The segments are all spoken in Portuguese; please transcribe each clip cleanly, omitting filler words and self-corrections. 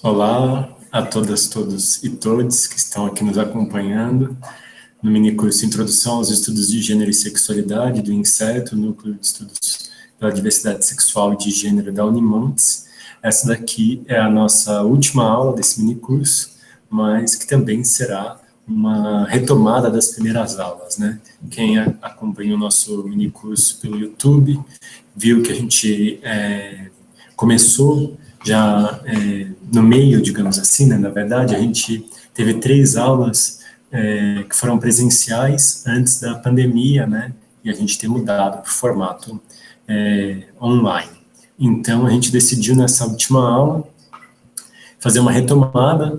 Olá a todas, todos e todes que estão aqui nos acompanhando no minicurso Introdução aos Estudos de Gênero e Sexualidade do INSET, o Núcleo de Estudos pela Diversidade Sexual e de Gênero da Unimontes. Essa daqui é a nossa última aula desse minicurso, mas que também será uma retomada das primeiras aulas, né? Quem acompanha o nosso minicurso pelo YouTube viu que a gente começou já no meio, digamos assim, né? Na verdade, a gente teve 3 aulas que foram presenciais antes da pandemia, né? E a gente tem mudado para o formato online. Então, a gente decidiu nessa última aula fazer uma retomada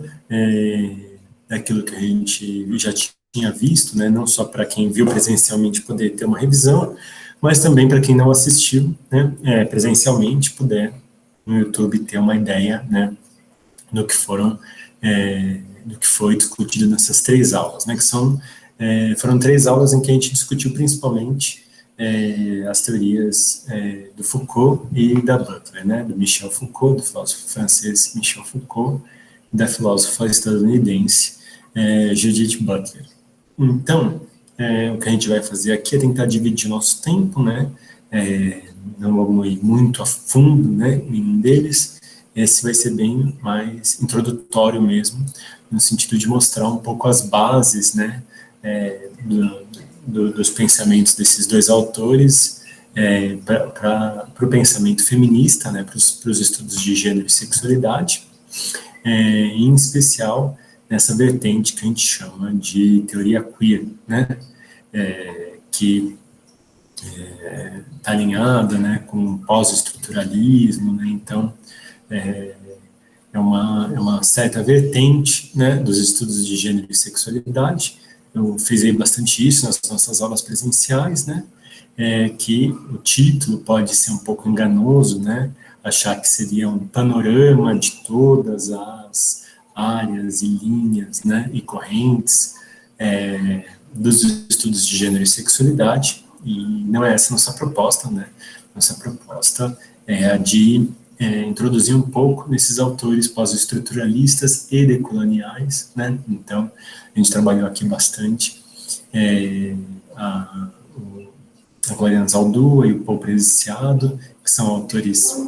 daquilo que a gente já tinha visto, né? Não só para quem viu presencialmente poder ter uma revisão, mas também para quem não assistiu, né? Presencialmente puder no YouTube ter uma ideia, né, do que do que foi discutido nessas 3 aulas, né, que foram 3 aulas em que a gente discutiu principalmente as teorias do Foucault e da Butler, né, do Michel Foucault, do filósofo francês Michel Foucault, e da filósofa estadunidense Judith Butler. Então, o que a gente vai fazer aqui é tentar dividir nosso tempo, né, não vamos ir muito a fundo, né, em nenhum deles. Esse vai ser bem mais introdutório mesmo, no sentido de mostrar um pouco as bases, né, dos pensamentos desses 2 autores para o pensamento feminista, né, para os estudos de gênero e sexualidade, em especial nessa vertente que a gente chama de teoria queer, né, que está alinhada, né, com o pós-estruturalismo, né, então é uma certa vertente, né, dos estudos de gênero e sexualidade. Eu fiz aí bastante isso nas nossas aulas presenciais, né, que o título pode ser um pouco enganoso, né, achar que seria um panorama de todas as áreas e linhas, né, e correntes dos estudos de gênero e sexualidade, e não é essa a nossa proposta, né? Nossa proposta é a de introduzir um pouco nesses autores pós-estruturalistas e decoloniais, né? Então, a gente trabalhou aqui bastante a Gloriana Zaldúa e o Paul Preciado, que são autores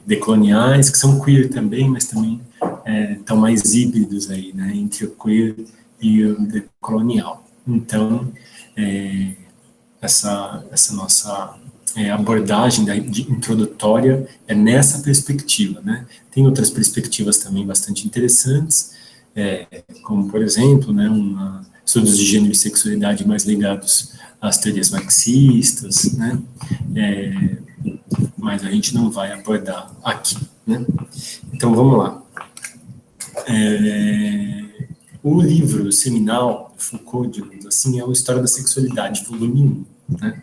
decoloniais, que são queer também, mas também estão mais híbridos aí, né? Entre o queer e o decolonial. Então, essa nossa abordagem introdutória é nessa perspectiva, né? Tem outras perspectivas também bastante interessantes, como, por exemplo, né, estudos de gênero e sexualidade mais ligados às teorias marxistas, né? Mas a gente não vai abordar aqui, né? Então, vamos lá. O livro seminal de Foucault, digamos assim, é o História da Sexualidade, volume 1, né?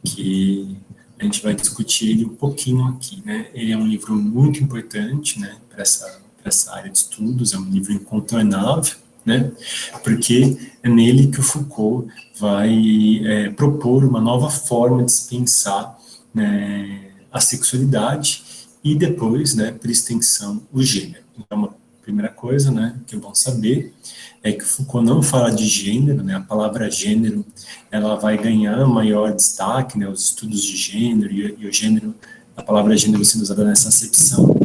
Que a gente vai discutir ele um pouquinho aqui, né? Ele é um livro muito importante, né, para essa área de estudos, é um livro incontornável, né? Porque é nele que o Foucault vai propor uma nova forma de se pensar, né, a sexualidade e depois, né, por extensão, o gênero. Então, uma primeira coisa, né, que é bom saber é que Foucault não fala de gênero, né, a palavra gênero, ela vai ganhar maior destaque, né, os estudos de gênero e o gênero, a palavra gênero sendo usada nessa acepção,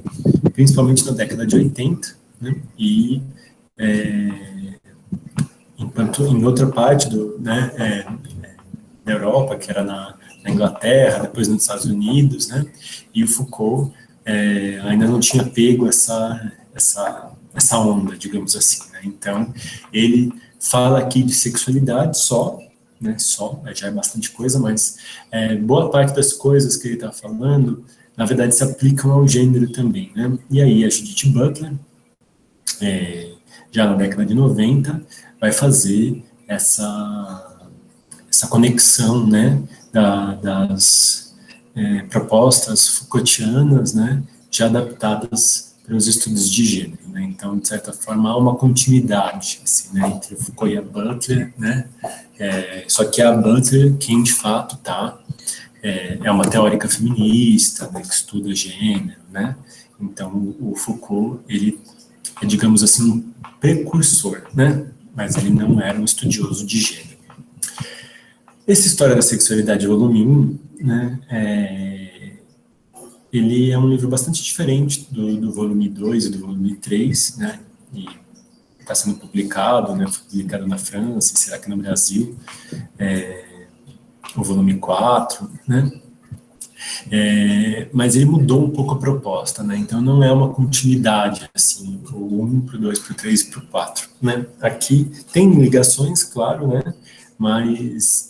principalmente na década de 80, né, e enquanto em outra parte da Europa, que era na Inglaterra, depois nos Estados Unidos, né, e o Foucault ainda não tinha pego essa onda, digamos assim, né? Então, ele fala aqui de sexualidade só, né, já é bastante coisa, mas boa parte das coisas que ele está falando, na verdade, se aplicam ao gênero também, né? E aí a Judith Butler, já na década de 90, vai fazer essa conexão, né, das propostas Foucaultianas, né, já adaptadas para os estudos de gênero, né? Então, de certa forma, há uma continuidade, assim, né, entre Foucault e a Butler, né? Só que é a Butler quem, de fato, está é uma teórica feminista, né, que estuda gênero, né? Então, o Foucault, ele é, digamos assim, um precursor, né? Mas ele não era um estudioso de gênero. Essa História da Sexualidade, volume 1, né, ele é um livro bastante diferente do volume 2 e do volume 3, né? E está sendo publicado, né? Foi publicado na França, será que no Brasil? O volume 4, né? Mas ele mudou um pouco a proposta, né? Então não é uma continuidade, assim, o 1 para o 2 para o 3 para o 4, né? Aqui tem ligações, claro, né? Mas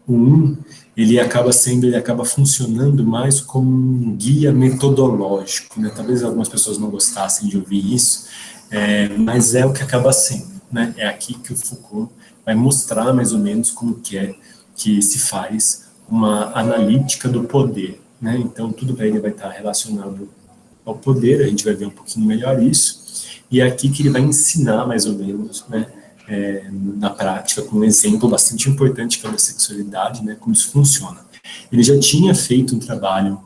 o 1, ele acaba funcionando mais como um guia metodológico, né? Talvez algumas pessoas não gostassem de ouvir isso, mas é o que acaba sendo, né? É aqui que o Foucault vai mostrar mais ou menos como que é que se faz uma analítica do poder, né? Então tudo para ele vai estar relacionado ao poder, a gente vai ver um pouquinho melhor isso, e é aqui que ele vai ensinar mais ou menos, né? Na prática, com um exemplo bastante importante que é a sexualidade, né? Como isso funciona. Ele já tinha feito um trabalho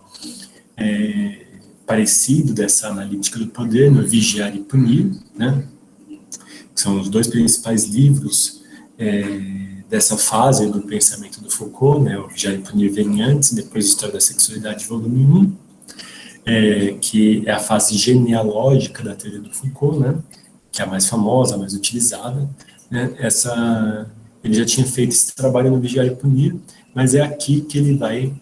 parecido dessa analítica do poder no Vigiar e Punir, né? Que são os dois principais livros dessa fase do pensamento do Foucault, né? O Vigiar e Punir vem antes, depois História da Sexualidade, volume 1, que é a fase genealógica da teoria do Foucault, né? Que é a mais famosa, a mais utilizada, né? Ele já tinha feito esse trabalho no Vigiar e Punir, mas é aqui que ele vai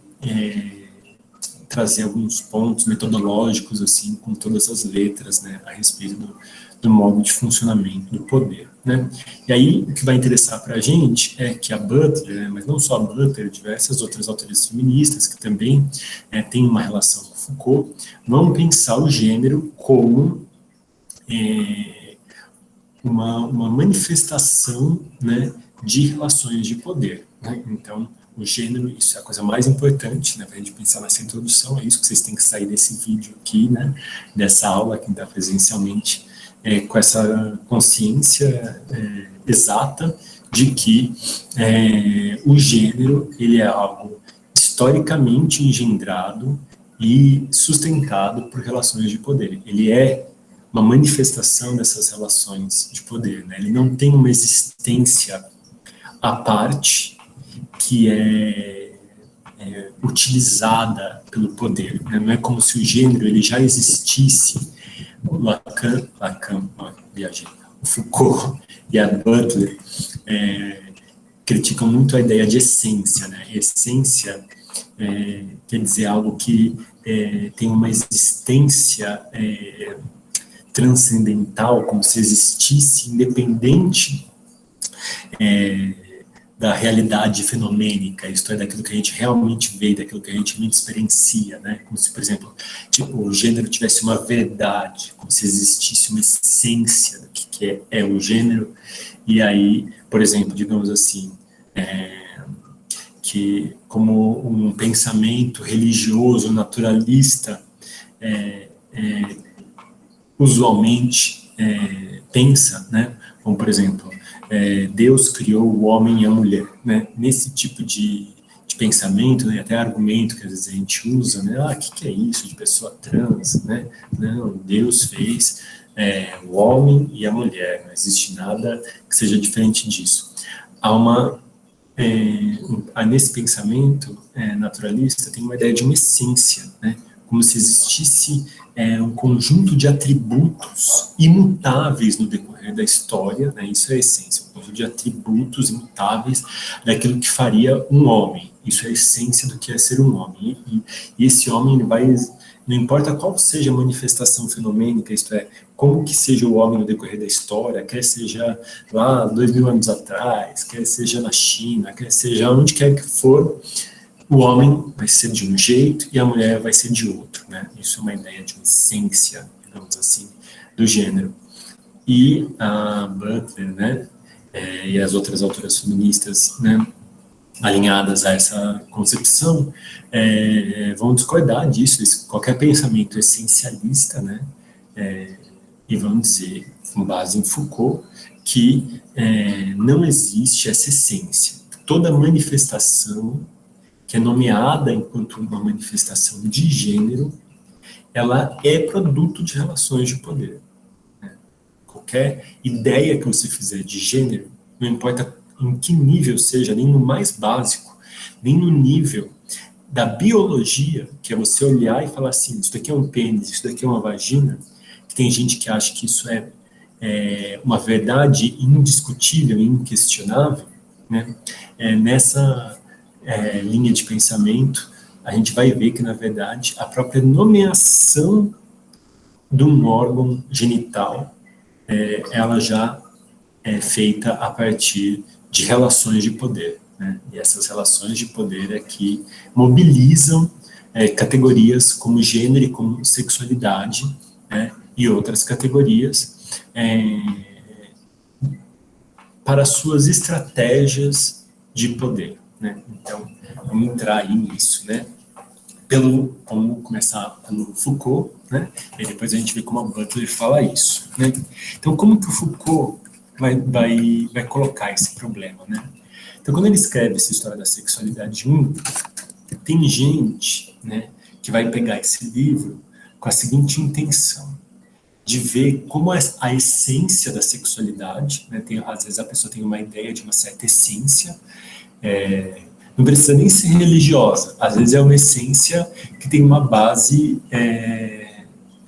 trazer alguns pontos metodológicos, assim, com todas as letras, né, a respeito do modo de funcionamento do poder, né. E aí, o que vai interessar para a gente é que a Butler, né, mas não só a Butler, diversas outras autoras feministas que também têm uma relação com Foucault, vão pensar o gênero como uma manifestação, né, de relações de poder, né. Então, o gênero, isso é a coisa mais importante, né, para a gente pensar nessa introdução, é isso que vocês têm que sair desse vídeo aqui, né, dessa aula, quem está presencialmente, com essa consciência exata de que o gênero, ele é algo historicamente engendrado e sustentado por relações de poder. Ele é uma manifestação dessas relações de poder, né? Ele não tem uma existência à parte que é utilizada pelo poder, né? Não é como se o gênero ele já existisse. Lacan, viajei, o Foucault e a Butler criticam muito a ideia de essência, né? Essência quer dizer algo que tem uma existência transcendental, como se existisse independente da realidade fenomênica, isto é, daquilo que a gente realmente vê, daquilo que a gente realmente experiencia, né? Como se, por exemplo, o gênero tivesse uma verdade, como se existisse uma essência do que é o gênero, e aí, por exemplo, digamos assim, que como um pensamento religioso, naturalista, usualmente pensa, né? Como, por exemplo, Deus criou o homem e a mulher, né? Nesse tipo de pensamento, né? Até argumento que às vezes a gente usa, né? Ah, o que é isso de pessoa trans, né? Não, Deus fez o homem e a mulher, não existe nada que seja diferente disso. Há nesse pensamento naturalista tem uma ideia de uma essência, né? Como se existisse um conjunto de atributos imutáveis no decorrer da história, né? Isso é a essência, um conjunto de atributos imutáveis daquilo que faria um homem. Isso é a essência do que é ser um homem. E esse homem ele vai, não importa qual seja a manifestação fenomênica, isto é, como que seja o homem no decorrer da história, quer seja lá 2000 anos atrás, quer seja na China, quer seja onde quer que for, o homem vai ser de um jeito e a mulher vai ser de outro, né? Isso é uma ideia de uma essência, digamos assim, do gênero. E a Butler, né, e as outras autoras feministas, né, alinhadas a essa concepção, vão discordar disso, qualquer pensamento essencialista, né, e vão dizer, com base em Foucault, que não existe essa essência. Toda manifestação que é nomeada enquanto uma manifestação de gênero, ela é produto de relações de poder. Né? Qualquer ideia que você fizer de gênero, não importa em que nível seja, nem no mais básico, nem no nível da biologia, que é você olhar e falar assim, isso daqui é um pênis, isso daqui é uma vagina, que tem gente que acha que isso é uma verdade indiscutível, inquestionável, né? Nessa linha de pensamento, a gente vai ver que, na verdade, a própria nomeação de um órgão genital, ela já é feita a partir de relações de poder. Né? E essas relações de poder é que mobilizam categorias como gênero e como sexualidade, né? E outras categorias para suas estratégias de poder. Né? Então, vamos entrar aí nisso, né? Vamos começar pelo Foucault, né? E depois a gente vê como a Butler fala isso, né? Então, como que o Foucault vai colocar esse problema, né? Então, quando ele escreve essa história da sexualidade 1, tem gente, né, que vai pegar esse livro com a seguinte intenção, de ver como a essência da sexualidade, né, às vezes a pessoa tem uma ideia de uma certa essência, não precisa nem ser religiosa, às vezes é uma essência que tem uma base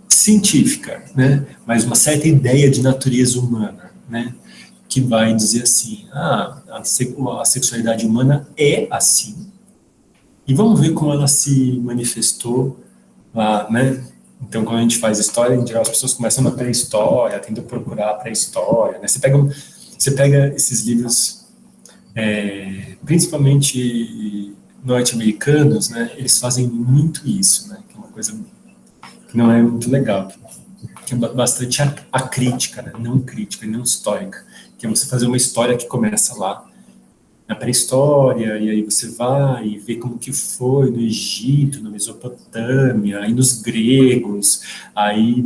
científica, né, mas uma certa ideia de natureza humana, né, que vai dizer assim, a sexualidade humana é assim, e vamos ver como ela se manifestou lá, né? Então, quando a gente faz história, em geral, as pessoas começam na pré-história, tentam procurar a pré-história, né? Você pega esses livros, principalmente norte-americanos, né? Eles fazem muito isso, né? Que é uma coisa que não é muito legal, que é bastante acrítica, né? Não crítica, não histórica, que é você fazer uma história que começa lá na pré-história, e aí você vai e vê como que foi no Egito, na Mesopotâmia, aí nos gregos, aí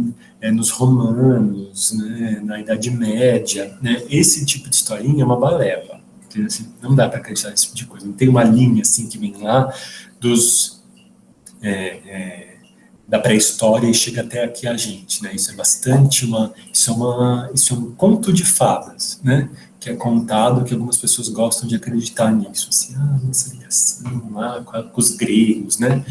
nos romanos, né, na Idade Média, né, esse tipo de historinha é uma balela, assim, não dá para acreditar nesse tipo de coisa, não tem uma linha assim que vem lá da pré-história e chega até aqui a gente, né? Isso é bastante isso é um conto de fadas, né? Que é contado, que algumas pessoas gostam de acreditar nisso, assim, nossa ligação lá com os gregos, né?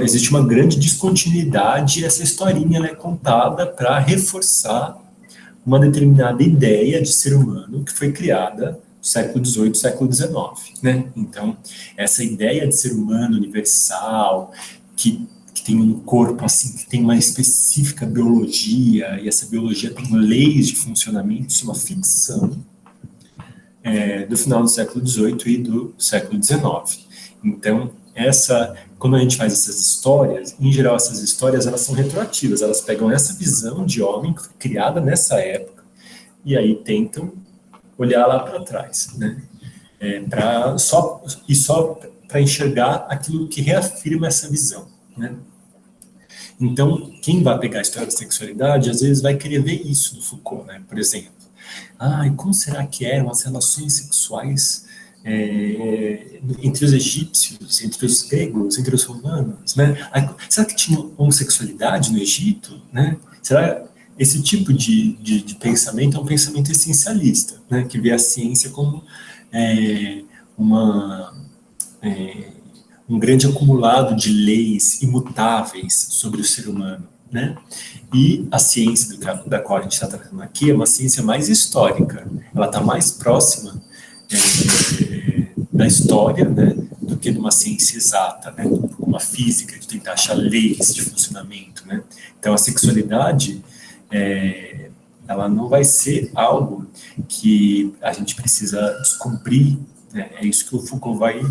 Existe uma grande descontinuidade e essa historinha ela é contada para reforçar uma determinada ideia de ser humano que foi criada no século XVIII, século XIX, né? Então, essa ideia de ser humano universal, que tem um corpo assim, que tem uma específica biologia, e essa biologia tem leis de funcionamento, isso é uma ficção do final do século XVIII e do século XIX. Então, quando a gente faz essas histórias, em geral essas histórias elas são retroativas, elas pegam essa visão de homem que foi criada nessa época e aí tentam olhar lá para trás, né? Só para enxergar aquilo que reafirma essa visão, né? Então, quem vai pegar a história da sexualidade, às vezes vai querer ver isso do Foucault, né? Por exemplo, e como será que eram as relações sexuais entre os egípcios, entre os gregos, entre os romanos, né? Será que tinha homossexualidade no Egito, né? Será esse tipo de pensamento é um pensamento essencialista, né? Que vê a ciência como um grande acumulado de leis imutáveis sobre o ser humano, né? E a ciência da qual a gente está tratando aqui é uma ciência mais histórica, ela está mais próxima da história, né, do que de uma ciência exata, né, como a física, de tentar achar leis de funcionamento, né? Então, a sexualidade, ela não vai ser algo que a gente precisa descobrir. É isso que o Foucault vai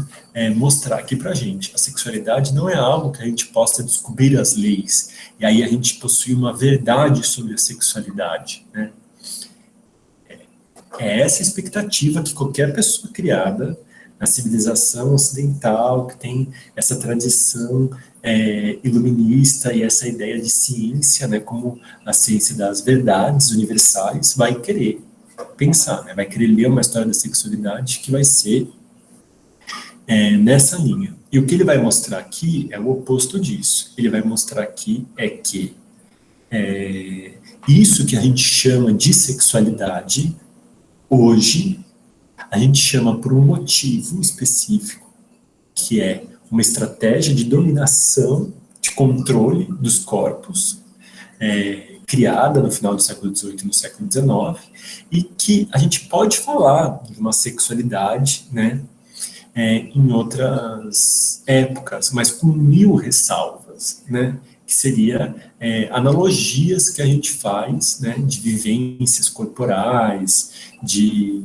mostrar aqui para a gente. A sexualidade não é algo que a gente possa descobrir as leis, e aí a gente possui uma verdade sobre a sexualidade, né? É essa expectativa que qualquer pessoa criada na civilização ocidental, que tem essa tradição iluminista e essa ideia de ciência, né, como a ciência das verdades universais, vai querer pensar, né? Vai querer ler uma história da sexualidade que vai ser nessa linha. E o que ele vai mostrar aqui é o oposto disso. Ele vai mostrar aqui que isso que a gente chama de sexualidade, hoje, a gente chama por um motivo específico, que é uma estratégia de dominação, de controle dos corpos, criada no final do século XVIII e no século XIX, e que a gente pode falar de uma sexualidade, né, em outras épocas, mas com 1000 ressalvas, né, que seria analogias que a gente faz, né, de vivências corporais, de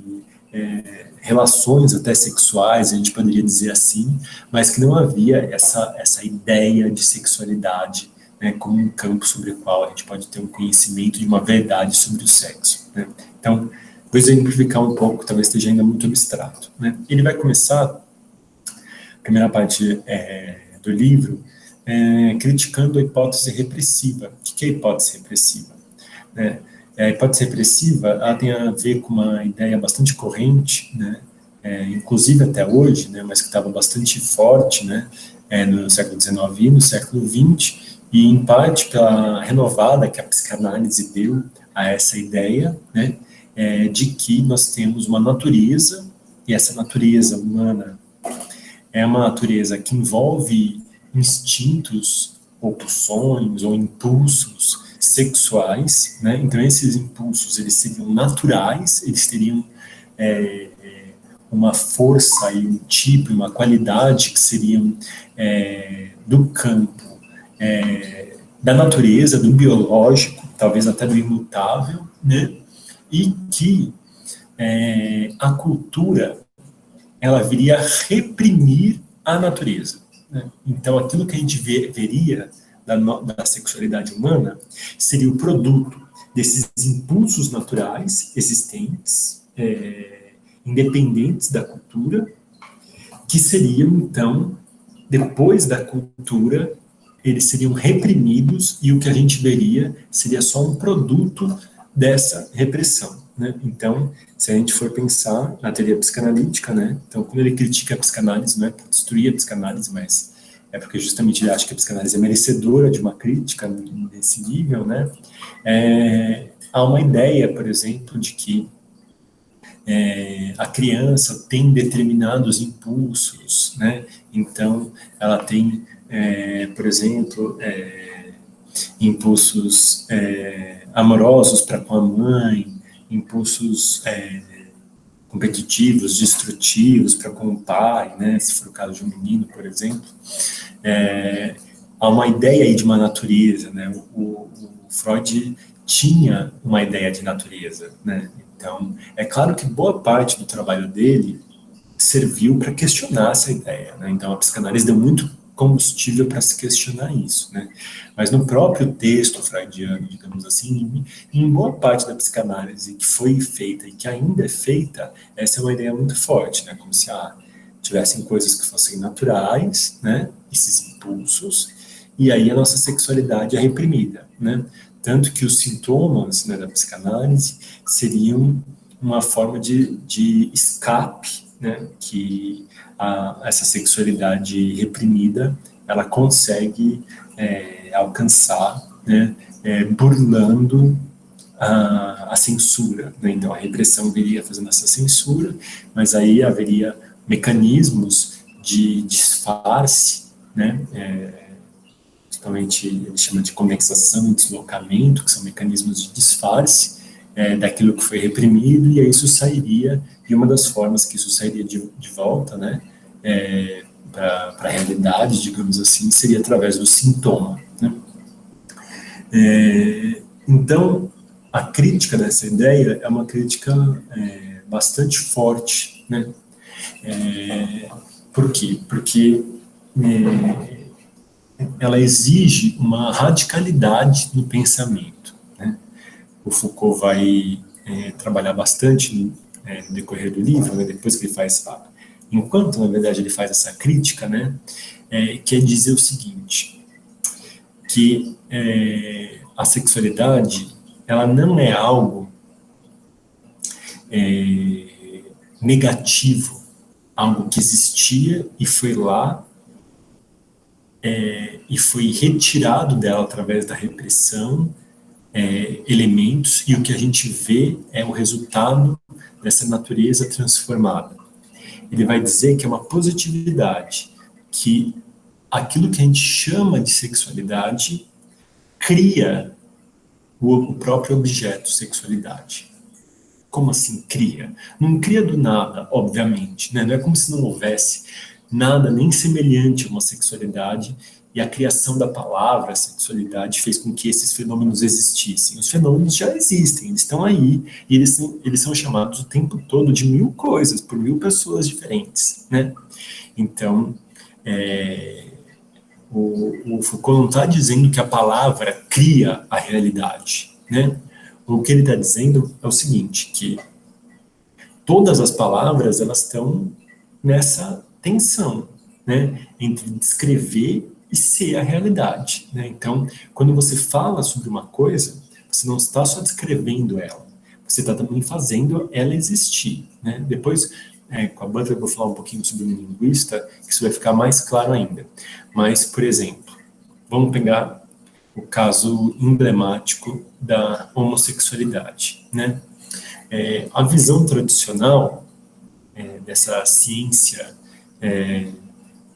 relações até sexuais, a gente poderia dizer assim, mas que não havia essa ideia de sexualidade, né, como um campo sobre o qual a gente pode ter um conhecimento de uma verdade sobre o sexo, né. Então, vou exemplificar um pouco, talvez esteja ainda muito abstrato, né. Ele vai começar, a primeira parte do livro, criticando a hipótese repressiva. O que é a hipótese repressiva? Né? A hipótese repressiva, ela tem a ver com uma ideia bastante corrente, né? Inclusive até hoje, né? Mas que estava bastante forte, né? No século XIX e no século XX, e em parte pela renovada que a psicanálise deu a essa ideia, né? De que nós temos uma natureza, e essa natureza humana é uma natureza que envolve instintos, ou pulsões, ou impulsos sexuais, né? Então esses impulsos, eles seriam naturais, eles teriam uma força e um tipo, uma qualidade que seriam do campo da natureza, do biológico, talvez até do imutável, né? E que a cultura ela viria a reprimir a natureza, né? Então, aquilo que a gente veria da sexualidade humana seria o produto desses impulsos naturais existentes, independentes da cultura, que seriam, então, depois da cultura, eles seriam reprimidos e o que a gente veria seria só um produto dessa repressão, né? Então, se a gente for pensar na teoria psicanalítica, né? Então, quando ele critica a psicanálise, não é para destruir a psicanálise, mas é porque justamente ele acha que a psicanálise é merecedora de uma crítica nesse nível, né? Há uma ideia, por exemplo, de que a criança tem determinados impulsos, né? Então, ela tem, por exemplo, impulsos amorosos para com a mãe, impulsos competitivos, destrutivos para com o pai, né? Se for o caso de um menino, por exemplo. Há uma ideia aí de uma natureza, né? O Freud tinha uma ideia de natureza, né? Então, é claro que boa parte do trabalho dele serviu para questionar essa ideia, né? Então, a psicanálise deu muito combustível para se questionar isso, né? Mas no próprio texto freudiano, digamos assim, em boa parte da psicanálise que foi feita e que ainda é feita, essa é uma ideia muito forte, né? Como se tivessem coisas que fossem naturais, né? Esses impulsos, e aí a nossa sexualidade é reprimida, né? Tanto que os sintomas, né, da psicanálise seriam uma forma de escape, né, que essa sexualidade reprimida ela consegue alcançar, né, burlando a censura, né? Então a repressão viria fazendo essa censura, mas aí haveria mecanismos de disfarce, né? Principalmente ele chama de conexação e deslocamento, que são mecanismos de disfarce daquilo que foi reprimido, e aí isso sairia, e uma das formas que isso sairia de volta, né, para a realidade, digamos assim, seria através do sintoma, né? Então, a crítica dessa ideia é uma crítica bastante forte, né? Por quê? Porque ela exige uma radicalidade no pensamento, né? O Foucault vai trabalhar bastante no decorrer do livro, né? Depois que ele faz, enquanto na verdade ele faz essa crítica, né? Que é dizer o seguinte, que a sexualidade ela não é algo negativo, algo que existia e foi lá e foi retirado dela através da repressão, elementos, e o que a gente vê é o resultado dessa natureza transformada. Ele vai dizer que é uma positividade, que aquilo que a gente chama de sexualidade cria o próprio objeto sexualidade. Como assim cria? Não cria do nada, obviamente, né? Não é como se não houvesse nada nem semelhante a uma sexualidade, e a criação da palavra sexualidade fez com que esses fenômenos existissem. Os fenômenos já existem, eles estão aí, e eles são chamados o tempo todo de 1000 coisas, por 1000 pessoas diferentes, né? Então, o Foucault não está dizendo que a palavra cria a realidade, né? O que ele está dizendo é o seguinte, que todas as palavras, elas estão nessa tensão, né, entre descrever e ser a realidade, né? Então, quando você fala sobre uma coisa, você não está só descrevendo ela, você está também fazendo ela existir, né? Depois, com a Butler, eu vou falar um pouquinho sobre o linguista, que isso vai ficar mais claro ainda. Mas, por exemplo, vamos pegar o caso emblemático da homossexualidade, né? A visão tradicional dessa ciência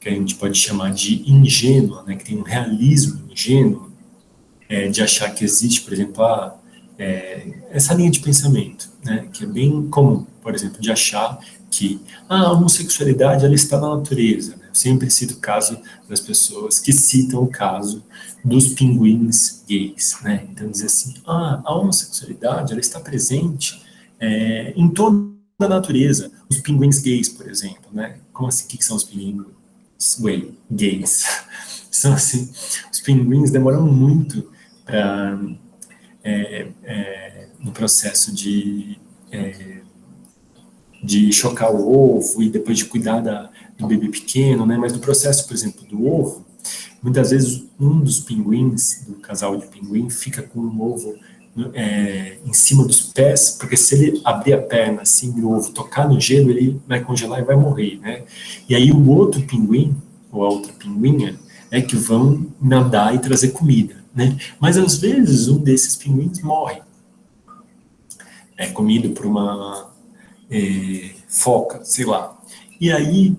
que a gente pode chamar de ingênua, né, que tem um realismo ingênuo, de achar que existe, por exemplo, essa linha de pensamento, né, que é bem comum, por exemplo, de achar que a homossexualidade ela está na natureza. Né? Eu sempre cito o caso das pessoas que citam o caso dos pinguins gays. Né? Então, dizer assim, a homossexualidade ela está presente em toda a natureza. Os pinguins gays, por exemplo. Né? Como assim? O que são os pinguins gays? São assim, os pinguins demoram muito para no processo de chocar o ovo e depois de cuidar do bebê pequeno, né? Mas no processo, por exemplo, do ovo, muitas vezes um dos pinguins, do casal de pinguim, fica com o ovo em cima dos pés, porque se ele abrir a perna assim e o ovo tocar no gelo, ele vai congelar e vai morrer, né? E aí o outro pinguim, ou a outra pinguinha, que vão nadar e trazer comida, né? Mas às vezes um desses pinguins morre. É comido por uma foca, sei lá. E aí,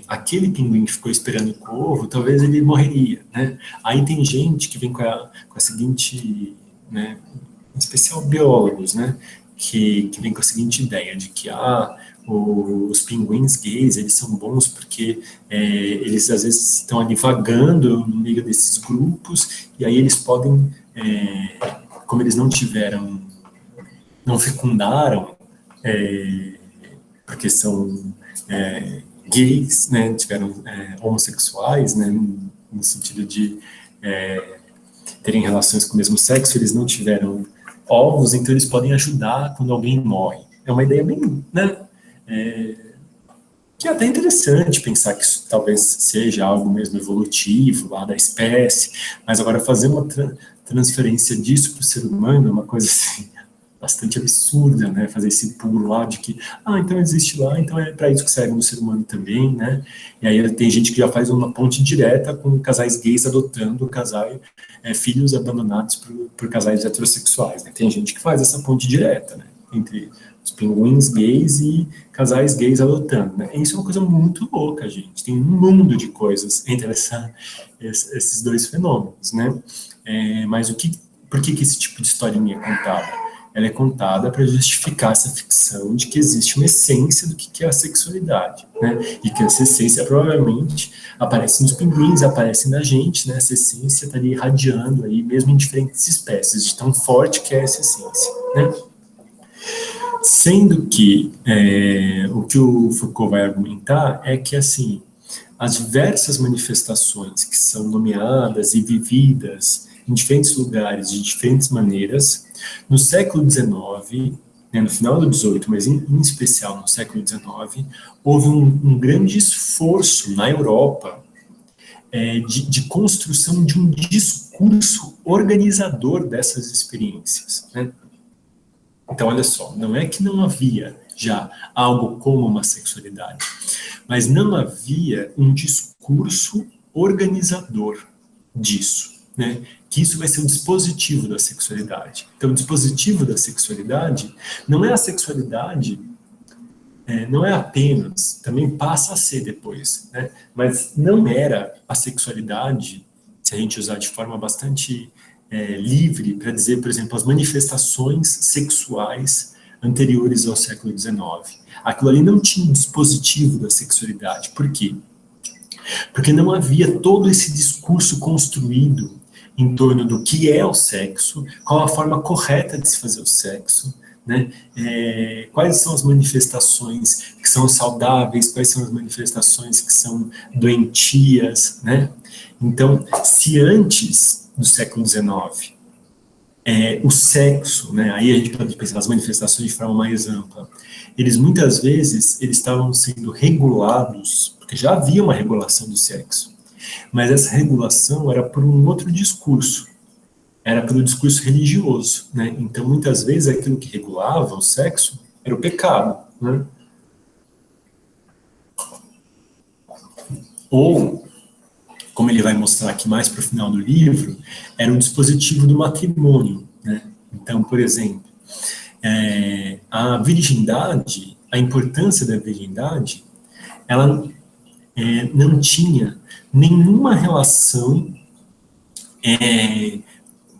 aquele pinguim que ficou esperando com o ovo, talvez ele morreria, né? Aí tem gente que vem com a seguinte, né, em especial biólogos, né, que vem com a seguinte ideia de que, os pinguins gays, eles são bons porque eles às vezes estão ali vagando no meio desses grupos, e aí eles podem, como eles não fecundaram, porque são gays, né, tiveram homossexuais, né, no sentido de terem relações com o mesmo sexo, eles não tiveram ovos, então eles podem ajudar quando alguém morre. É uma ideia bem, né, que é até interessante pensar que isso talvez seja algo mesmo evolutivo lá da espécie, mas agora fazer uma transferência disso para o ser humano é uma coisa assim bastante absurda, né, fazer esse pulo lá de que, então existe lá, então é para isso que serve no ser humano também, né, e aí tem gente que já faz uma ponte direta com casais gays adotando filhos abandonados por casais heterossexuais, né, tem gente que faz essa ponte direta, né, entre os pinguins gays e casais gays adotando, né, e isso é uma coisa muito louca, gente, tem um mundo de coisas entre esses dois fenômenos, né, mas por que esse tipo de historinha é contada? Ela é contada para justificar essa ficção de que existe uma essência do que é a sexualidade, né? E que essa essência provavelmente aparece nos pinguins, aparece na gente, né? Essa essência está ali irradiando aí, mesmo em diferentes espécies, de tão forte que é essa essência, né? Sendo que o que o Foucault vai argumentar é que, assim, as diversas manifestações que são nomeadas e vividas em diferentes lugares, de diferentes maneiras, no século XIX, né, no final do XVIII, mas em especial no século XIX, houve um grande esforço na Europa de construção de um discurso organizador dessas experiências, né? Então, olha só, não é que não havia já algo como uma sexualidade, mas não havia um discurso organizador disso, né? Que isso vai ser um dispositivo da sexualidade. Então, o dispositivo da sexualidade não é a sexualidade, não é apenas, também passa a ser depois, né? Mas não era a sexualidade, se a gente usar de forma bastante livre, para dizer, por exemplo, as manifestações sexuais anteriores ao século XIX. Aquilo ali não tinha um dispositivo da sexualidade. Por quê? Porque não havia todo esse discurso construído em torno do que é o sexo, qual a forma correta de se fazer o sexo, né? Quais são as manifestações que são saudáveis, quais são as manifestações que são doentias, né? Então, se antes do século XIX, o sexo, né, aí a gente pode pensar as manifestações de forma mais ampla, eles muitas vezes eles estavam sendo regulados, porque já havia uma regulação do sexo, mas essa regulação era por um outro discurso, era pelo discurso religioso, né? Então muitas vezes aquilo que regulava o sexo era o pecado, né? Ou, como ele vai mostrar aqui mais para o final do livro, era um dispositivo do matrimônio, né? Então, por exemplo, a virgindade, a importância da virgindade, ela não tinha nenhuma relação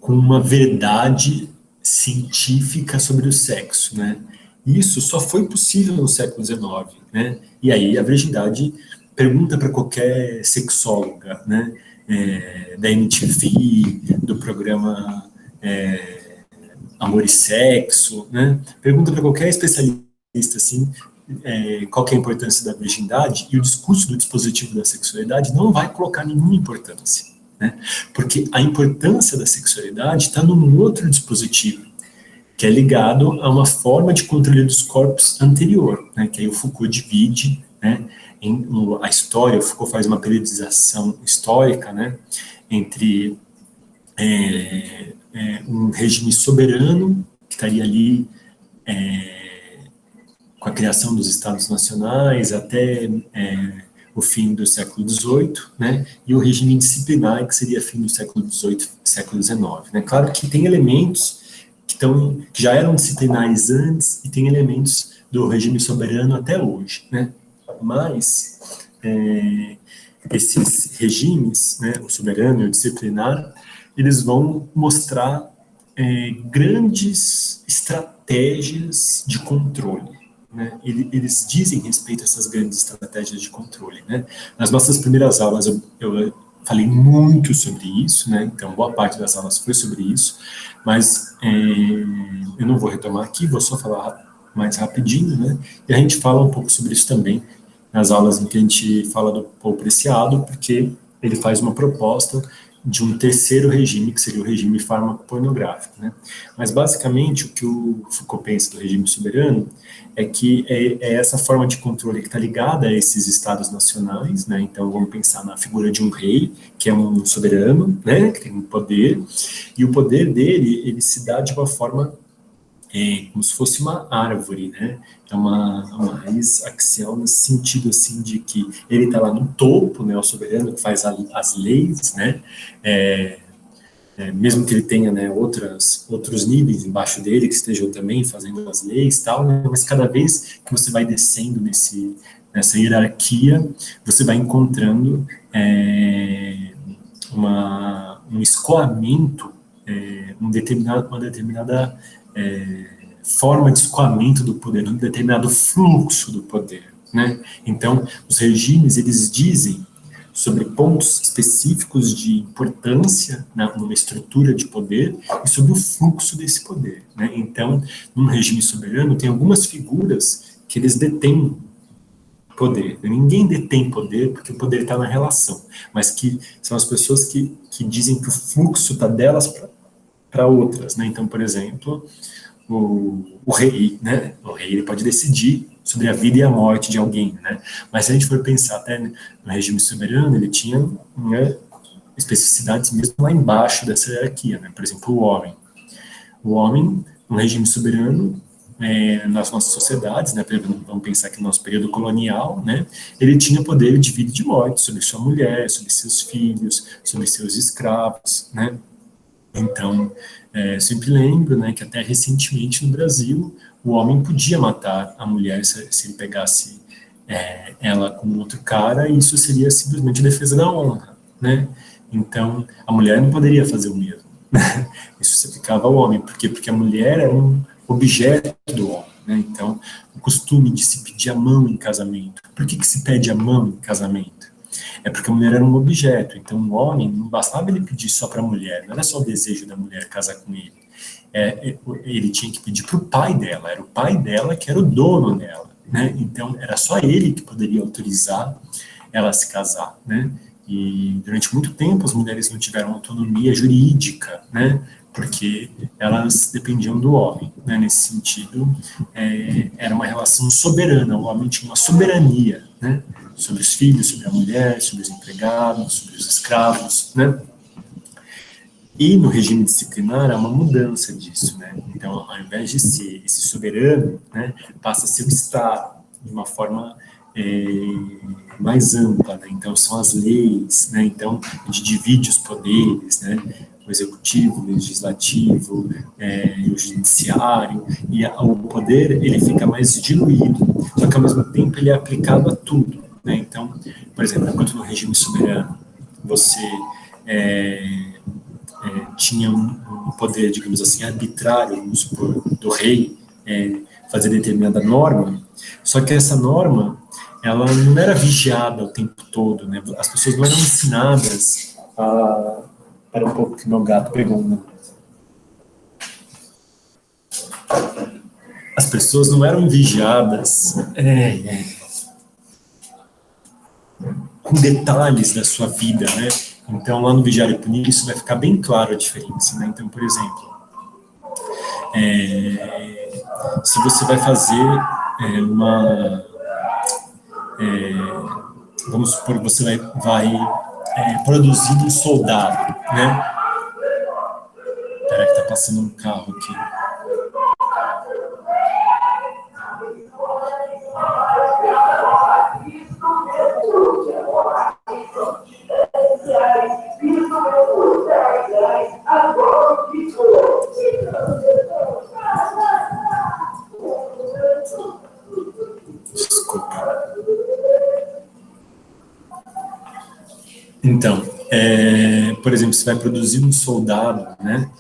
com uma verdade científica sobre o sexo, né? Isso só foi possível no século XIX, né? E aí a virgindade, pergunta para qualquer sexóloga, né? Da MTV, do programa Amor e Sexo, né? Pergunta para qualquer especialista, assim, qual que é a importância da virgindade, e o discurso do dispositivo da sexualidade não vai colocar nenhuma importância, né? Porque a importância da sexualidade está num outro dispositivo, que é ligado a uma forma de controle dos corpos anterior, né? Que aí o Foucault divide, né? A história, o Foucault faz uma periodização histórica, né? Entre um regime soberano, que estaria ali com a criação dos Estados Nacionais até o fim do século XVIII, né, e o regime disciplinar, que seria fim do século XVIII, século XIX. Né. Claro que tem elementos que já eram disciplinares antes e tem elementos do regime soberano até hoje, né, mas esses regimes, né, o soberano e o disciplinar, eles vão mostrar grandes estratégias de controle. Né? Eles dizem respeito a essas grandes estratégias de controle. Né? Nas nossas primeiras aulas eu falei muito sobre isso, né? Então boa parte das aulas foi sobre isso, mas eu não vou retomar aqui, vou só falar mais rapidinho, né? E a gente fala um pouco sobre isso também nas aulas em que a gente fala do Paul Preciado, porque ele faz uma proposta de um terceiro regime, que seria o regime farmacopornográfico, né? Mas, basicamente, o que o Foucault pensa do regime soberano é que é essa forma de controle que está ligada a esses estados nacionais, né? Então, vamos pensar na figura de um rei, que é um soberano, né? Que tem um poder, e o poder dele, ele se dá de uma forma como se fosse uma árvore, né? É uma raiz axial nesse sentido, assim, de que ele está lá no topo, né? O soberano que faz as leis, né? Mesmo que ele tenha, né, outros níveis embaixo dele que estejam também fazendo as leis e tal, né? Mas cada vez que você vai descendo nessa hierarquia, você vai encontrando um escoamento, uma determinada forma de escoamento do poder, um determinado fluxo do poder, né? Então, os regimes, eles dizem sobre pontos específicos de importância numa estrutura de poder e sobre o fluxo desse poder, né? Então, num regime soberano, tem algumas figuras que eles detêm poder. Ninguém detém poder porque o poder está na relação, mas que são as pessoas que dizem que o fluxo está delas para outras, né? Então, por exemplo, o rei, né? O rei, ele pode decidir sobre a vida e a morte de alguém, né? Mas se a gente for pensar até no regime soberano, ele tinha, né, especificidades mesmo lá embaixo dessa hierarquia, né? Por exemplo, o homem. O homem, no regime soberano, nas nossas sociedades, né, vamos pensar que no nosso período colonial, né, ele tinha poder de vida e de morte sobre sua mulher, sobre seus filhos, sobre seus escravos, né. Então, sempre lembro, né, que até recentemente no Brasil o homem podia matar a mulher se ele pegasse ela com outro cara, e isso seria simplesmente defesa da honra, né? Então, a mulher não poderia fazer o mesmo. Né? Isso se aplicava ao homem. Por quê? Porque a mulher era um objeto do homem. Né? Então, o costume de se pedir a mão em casamento. Por que se pede a mão em casamento? É porque a mulher era um objeto. Então, o homem, não bastava ele pedir só para a mulher, não era só o desejo da mulher casar com ele. Ele tinha que pedir para o pai dela, era o pai dela que era o dono dela. Né? Então, era só ele que poderia autorizar ela a se casar, né? E durante muito tempo as mulheres não tiveram autonomia jurídica, né? Porque elas dependiam do homem, né? Nesse sentido, era uma relação soberana, o homem tinha uma soberania, né? Sobre os filhos, sobre a mulher, sobre os empregados, sobre os escravos, né? E no regime disciplinar há uma mudança disso, né? Então, ao invés de ser esse soberano, né, passa a ser o Estado, de uma forma mais ampla, né? Então, são as leis, né? Então, a gente divide os poderes, né? O executivo, o legislativo, o judiciário, e o poder, ele fica mais diluído, só que, ao mesmo tempo, ele é aplicado a tudo, né? Então, por exemplo, enquanto no regime soberano, você tinha um poder, digamos assim, arbitrário, vamos supor, do rei, fazer determinada norma, só que essa norma, ela não era vigiada o tempo todo, né? As pessoas não eram ensinadas a... Para um pouco que meu gato pegou uma... As pessoas não eram vigiadas com detalhes da sua vida, né? Então, lá no Vigiar e Punir, isso vai ficar bem claro a diferença, né? Então, por exemplo, se você vai fazer vamos supor que você vai produzir um soldado, né? Espera que tá passando um carro aqui. Desculpa. Então, por exemplo, você vai produzir um soldado, né?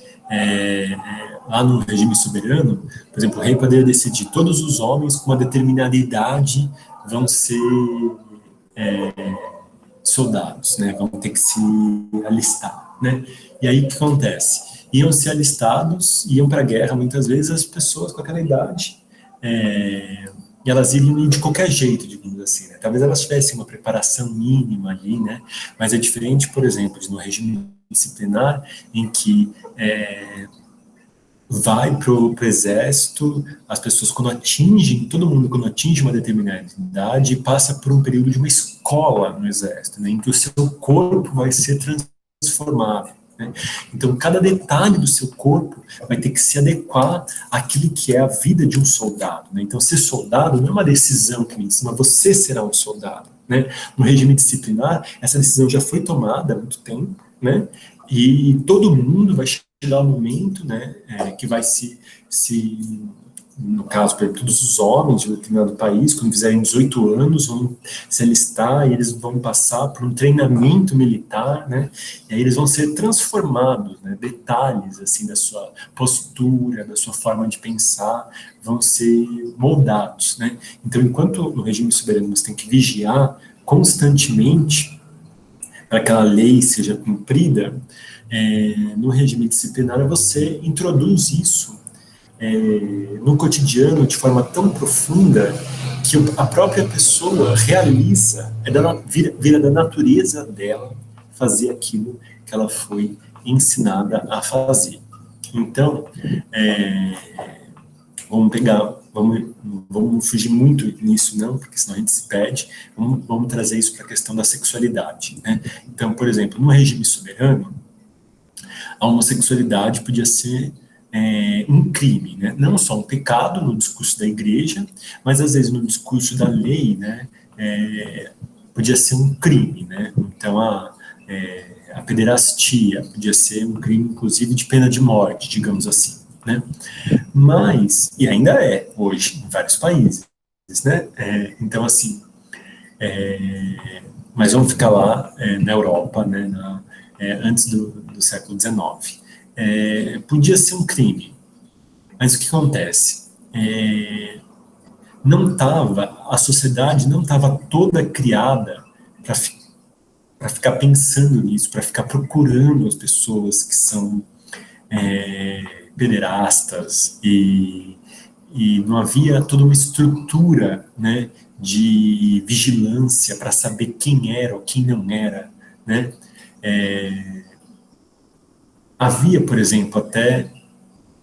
Lá no regime soberano, por exemplo, o rei poderia decidir todos os homens com uma determinada idade vão ser soldados, né? Vão ter que se alistar, né? E aí o que acontece? Iam ser alistados, iam para a guerra, muitas vezes as pessoas com aquela idade, e elas iriam ir de qualquer jeito, digamos assim, né? Talvez elas tivessem uma preparação mínima ali, né? Mas é diferente, por exemplo, no regime disciplinar, em que vai para o exército, as pessoas quando atingem, todo mundo quando atinge uma determinada idade, passa por um período de uma escola no exército, né, em que o seu corpo vai ser transformado. Né? Então, cada detalhe do seu corpo vai ter que se adequar àquilo que é a vida de um soldado. Né? Então, ser soldado não é uma decisão que vem de cima, você será um soldado. Né? No regime disciplinar, essa decisão já foi tomada há muito tempo, né? E todo mundo vai chegar um momento, né, que vai no caso, por exemplo, todos os homens de um determinado país, quando fizerem 18 anos, vão se alistar e eles vão passar por um treinamento militar, né, e aí eles vão ser transformados, né, detalhes, assim, da sua postura, da sua forma de pensar, vão ser moldados, né. Então, enquanto no regime soberano você tem que vigiar constantemente para que aquela lei seja cumprida, no regime disciplinar você introduz isso no cotidiano de forma tão profunda que a própria pessoa realiza, vira da natureza dela fazer aquilo que ela foi ensinada a fazer. Então, vamos fugir muito nisso não, porque senão a gente se perde, vamos trazer isso para a questão da sexualidade. Né? Então, por exemplo, no regime soberano, a homossexualidade podia ser um crime, né? Não só um pecado no discurso da igreja, mas às vezes no discurso da lei, né? Podia ser um crime, né? Então a pederastia podia ser um crime, inclusive, de pena de morte, digamos assim, né? Mas, e ainda é, hoje, em vários países, né? Então, assim, mas vamos ficar lá na Europa, né? Antes do século XIX. Podia ser um crime, mas o que acontece? Não estava, a sociedade não estava toda criada para ficar pensando nisso, para ficar procurando as pessoas que são pederastas e não havia toda uma estrutura, né, de vigilância para saber quem era ou quem não era, né? Havia, por exemplo, até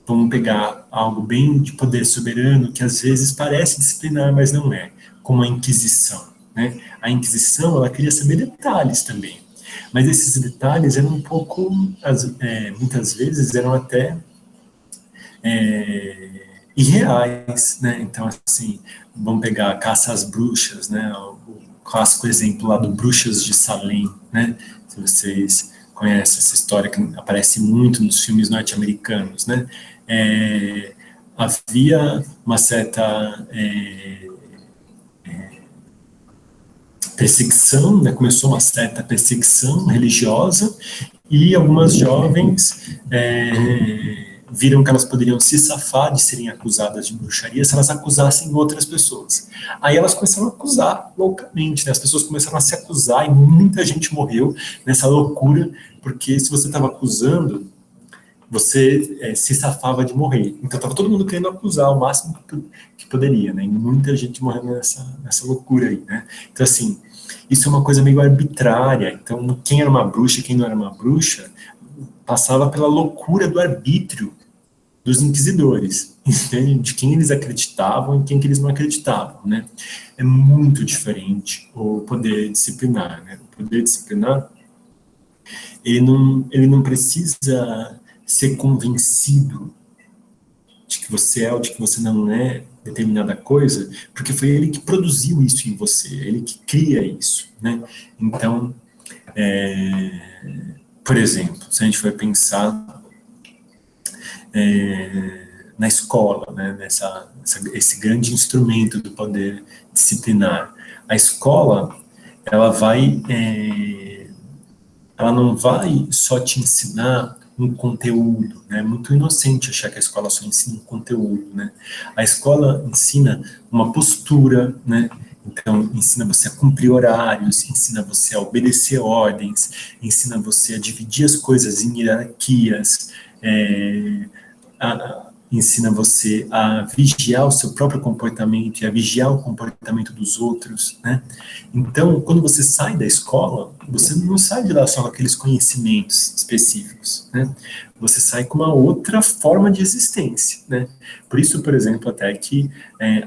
vamos pegar algo bem de poder soberano que às vezes parece disciplinar, mas não é, como a Inquisição, né? A Inquisição, ela queria saber detalhes também, mas esses detalhes eram um pouco, muitas vezes eram até irreais, né? Então, assim, vamos pegar a Caça às Bruxas, né? O clássico exemplo lá do Bruxas de Salem, né? Se vocês conhecem essa história que aparece muito nos filmes norte-americanos, né? Havia uma certa perseguição, né? Começou uma certa perseguição religiosa e algumas jovens viram que elas poderiam se safar de serem acusadas de bruxaria se elas acusassem outras pessoas. Aí elas começaram a acusar loucamente, né? As pessoas começaram a se acusar e muita gente morreu nessa loucura, porque se você estava acusando, você se safava de morrer. Então estava todo mundo querendo acusar o máximo que poderia, né? E muita gente morreu nessa loucura aí, né? Então, assim, isso é uma coisa meio arbitrária. Então, quem era uma bruxa e quem não era uma bruxa passava pela loucura do arbítrio dos inquisidores, entende? De quem eles acreditavam e quem que eles não acreditavam, né? É muito diferente o poder disciplinar, né? O poder disciplinar, ele não precisa ser convencido de que você é ou de que você não é determinada coisa, porque foi ele que produziu isso em você, ele que cria isso, né? Então, por exemplo, se a gente for pensar na escola, né, esse grande instrumento do poder disciplinar. A escola, ela ela não vai só te ensinar um conteúdo, né? É muito inocente achar que a escola só ensina um conteúdo, né? A escola ensina uma postura, né? Então, ensina você a cumprir horários, ensina você a obedecer ordens, ensina você a dividir as coisas em hierarquias, ensina você a vigiar o seu próprio comportamento e a vigiar o comportamento dos outros, né? Então, quando você sai da escola, você não sai de lá só com aqueles conhecimentos específicos, né? Você sai com uma outra forma de existência, né? Por isso, por exemplo, até que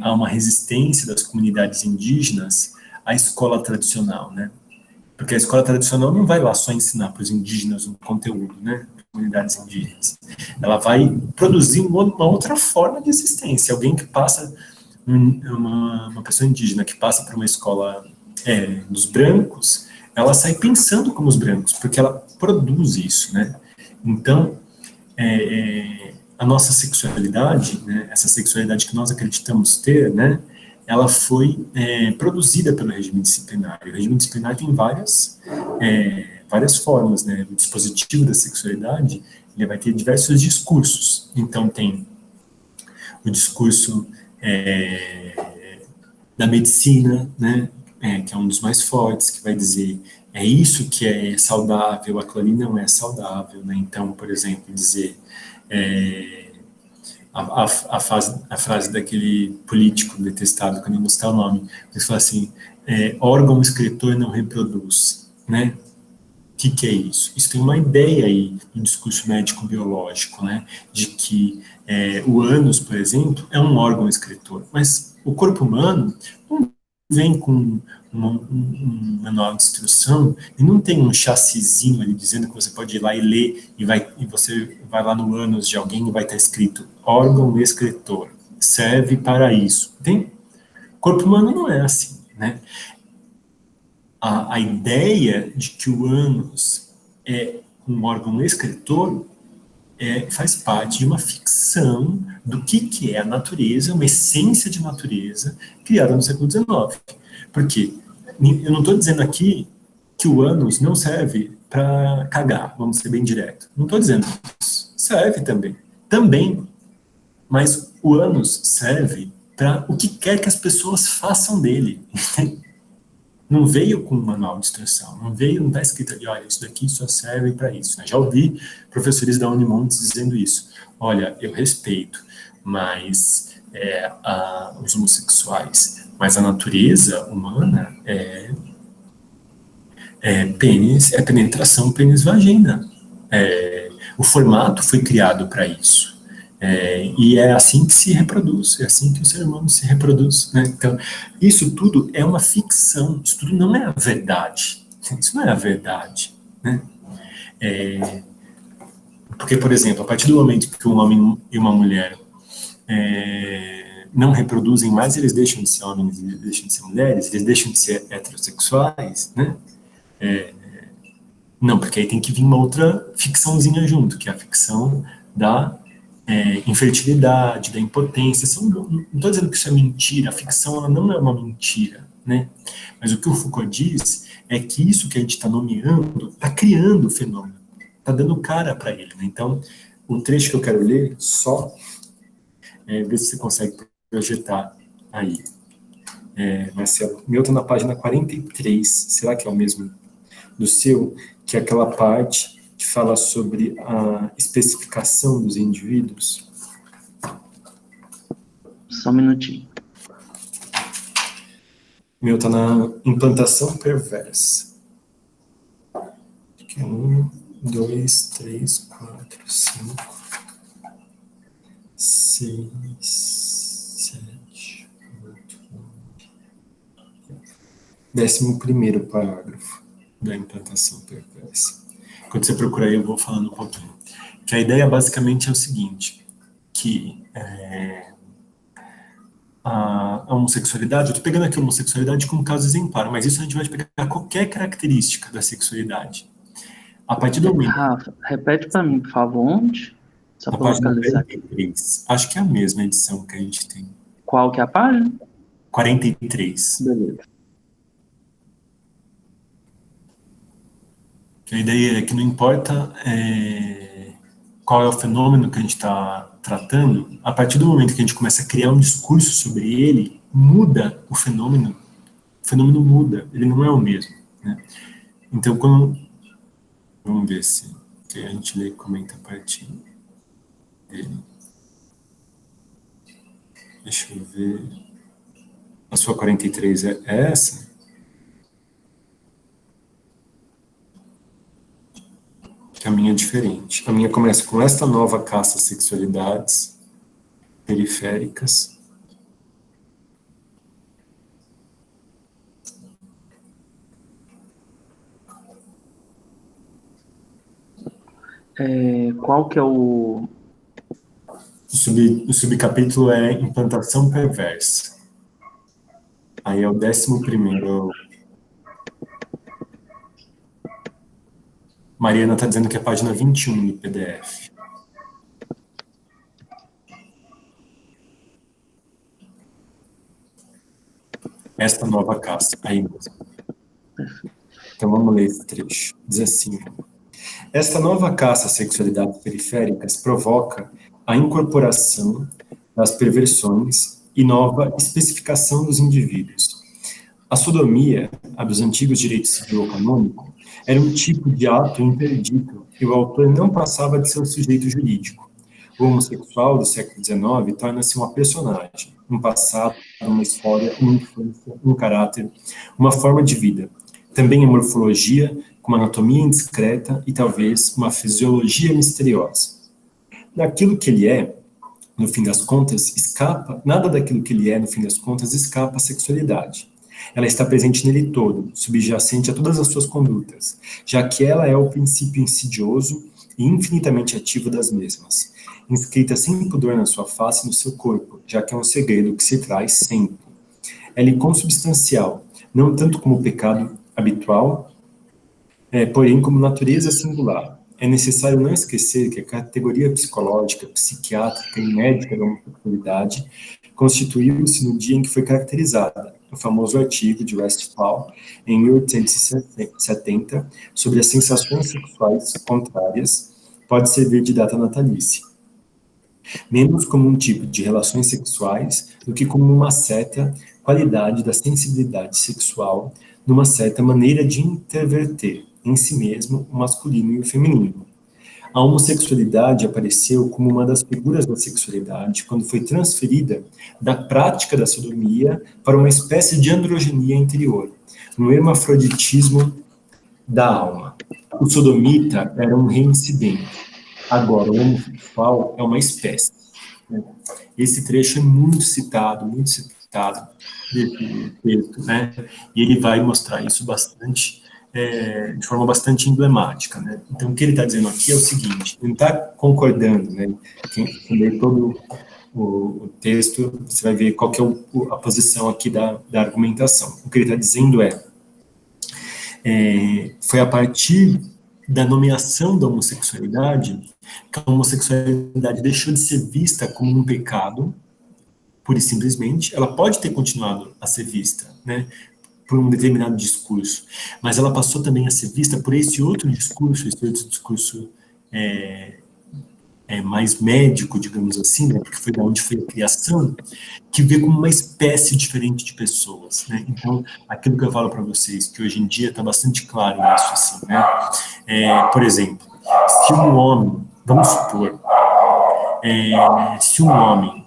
há uma resistência das comunidades indígenas à escola tradicional, né? Porque a escola tradicional não vai lá só ensinar para os indígenas um conteúdo, né? Comunidades indígenas. Ela vai produzir uma outra forma de existência. Alguém que passa, uma pessoa indígena que passa por uma escola dos brancos, ela sai pensando como os brancos, porque ela produz isso, né? Então, a nossa sexualidade, né, essa sexualidade que nós acreditamos ter, né, ela foi produzida pelo regime disciplinar. O regime disciplinar tem várias formas, né? O dispositivo da sexualidade, ele vai ter diversos discursos. Então, tem o discurso da medicina, né? Que é um dos mais fortes, que vai dizer é isso que é saudável, aquilo ali não é saudável, né? Então, por exemplo, dizer a frase daquele político detestado, que eu nem vou citar o nome, ele fala assim, órgão excretor não reproduz, né? O que é isso? Isso tem uma ideia aí no discurso médico-biológico, né? De que o ânus, por exemplo, é um órgão excretor, mas o corpo humano não vem com um manual de instrução e não tem um chassizinho ali dizendo que você pode ir lá e ler e você vai lá no ânus de alguém e vai estar escrito órgão excretor, serve para isso. O corpo humano não é assim, né? A ideia de que o ânus é um órgão excretor faz parte de uma ficção do que é a natureza, uma essência de natureza criada no século XIX. Por quê? Eu não estou dizendo aqui que o ânus não serve para cagar, vamos ser bem direto. Não estou dizendo isso. Serve também. Também. Mas o ânus serve para o que quer que as pessoas façam dele. Não veio com um manual de instrução, não está escrito ali, olha, isso daqui só serve para isso. Né? Já ouvi professores da Unimontes dizendo isso. Olha, eu respeito, mas os homossexuais, mas a natureza humana pênis, penetração pênis-vagina. O formato foi criado para isso. E é assim que se reproduz, é assim que o ser humano se reproduz. Né? Então, isso tudo é uma ficção, isso tudo não é a verdade. Isso não é a verdade. Né? Porque, por exemplo, a partir do momento que um homem e uma mulher não reproduzem mais, eles deixam de ser homens, eles deixam de ser mulheres, eles deixam de ser heterossexuais, né? Não, porque aí tem que vir uma outra ficçãozinha junto, que é a ficção da infertilidade, da impotência. Não estou dizendo que isso é mentira, a ficção ela não é uma mentira, né? Mas o que o Foucault diz é que isso que a gente está nomeando está criando o fenômeno, está dando cara para ele. Né? Então, o trecho que eu quero ler só, ver se você consegue projetar aí. Marcelo, o meu está na página 43, será que é o mesmo do seu? Que é aquela parte que fala sobre a especificação dos indivíduos. Só um minutinho. O meu está na implantação perversa. 1, 2, 3, 4, 5, 6, 7, 8, 9. 11º parágrafo da implantação perversa. Quando você procurar aí, eu vou falando um pouquinho. Que a ideia basicamente é o seguinte, que a homossexualidade, eu estou pegando aqui a homossexualidade como caso exemplar, mas isso a gente vai pegar qualquer característica da sexualidade. A partir do momento... Rafa, repete para mim, por favor, onde? Só para localizar. 43. Acho que é a mesma edição que a gente tem. Qual que é a página? 43. Beleza. A ideia é que não importa qual é o fenômeno que a gente está tratando, a partir do momento que a gente começa a criar um discurso sobre ele, muda o fenômeno muda, ele não é o mesmo. Né? Então, vamos ver se a gente lê e comenta a partir dele. Deixa eu ver. A sua 43 é essa? Que a minha é diferente. A minha começa com esta nova caça às sexualidades periféricas. Qual que é o... O subcapítulo é implantação perversa. Aí é o 11º. Mariana está dizendo que é a página 21 do PDF. Esta nova caça. Aí mesmo. Então vamos ler esse trecho. Diz assim: esta nova caça às sexualidades periféricas provoca a incorporação das perversões e nova especificação dos indivíduos. A sodomia, a dos antigos direitos civil ou canônico, era um tipo de ato interdito e o autor não passava de seu sujeito jurídico. O homossexual do século XIX torna-se uma personagem, um passado, uma história, uma infância, um caráter, uma forma de vida. Também a morfologia, com uma anatomia indiscreta e talvez uma fisiologia misteriosa. Naquilo que ele é, no fim das contas, nada daquilo que ele é, no fim das contas, escapa à sexualidade. Ela está presente nele todo, subjacente a todas as suas condutas, já que ela é o princípio insidioso e infinitamente ativo das mesmas, inscrita sem pudor na sua face e no seu corpo, já que é um segredo que se traz sempre. Ela é consubstancial, não tanto como o pecado habitual, porém como natureza singular. É necessário não esquecer que a categoria psicológica, psiquiátrica e médica da homossexualidade constituiu-se no dia em que foi caracterizada, no famoso artigo de Westphal, em 1870, sobre as sensações sexuais contrárias, pode servir de data natalícia. Menos como um tipo de relações sexuais do que como uma certa qualidade da sensibilidade sexual, numa certa maneira de interverter em si mesmo o masculino e o feminino. A homossexualidade apareceu como uma das figuras da sexualidade quando foi transferida da prática da sodomia para uma espécie de androgenia interior, no hermafroditismo da alma. O sodomita era um reincidente, agora o homossexual é uma espécie. Esse trecho é muito citado desse texto, né? E ele vai mostrar isso bastante, de forma bastante emblemática, né? Então, o que ele está dizendo aqui é o seguinte, ele não está concordando, né? Quem lê todo o texto, você vai ver qual que é a posição aqui da argumentação. O que ele está dizendo foi a partir da nomeação da homossexualidade que a homossexualidade deixou de ser vista como um pecado, pura e simplesmente. Ela pode ter continuado a ser vista, né, por um determinado discurso, mas ela passou também a ser vista por esse outro discurso mais médico, digamos assim, né, porque foi da onde foi a criação, que vê como uma espécie diferente de pessoas, né? Então, aquilo que eu falo para vocês, que hoje em dia está bastante claro isso, assim, né? Por exemplo, se um homem, vamos supor, se um homem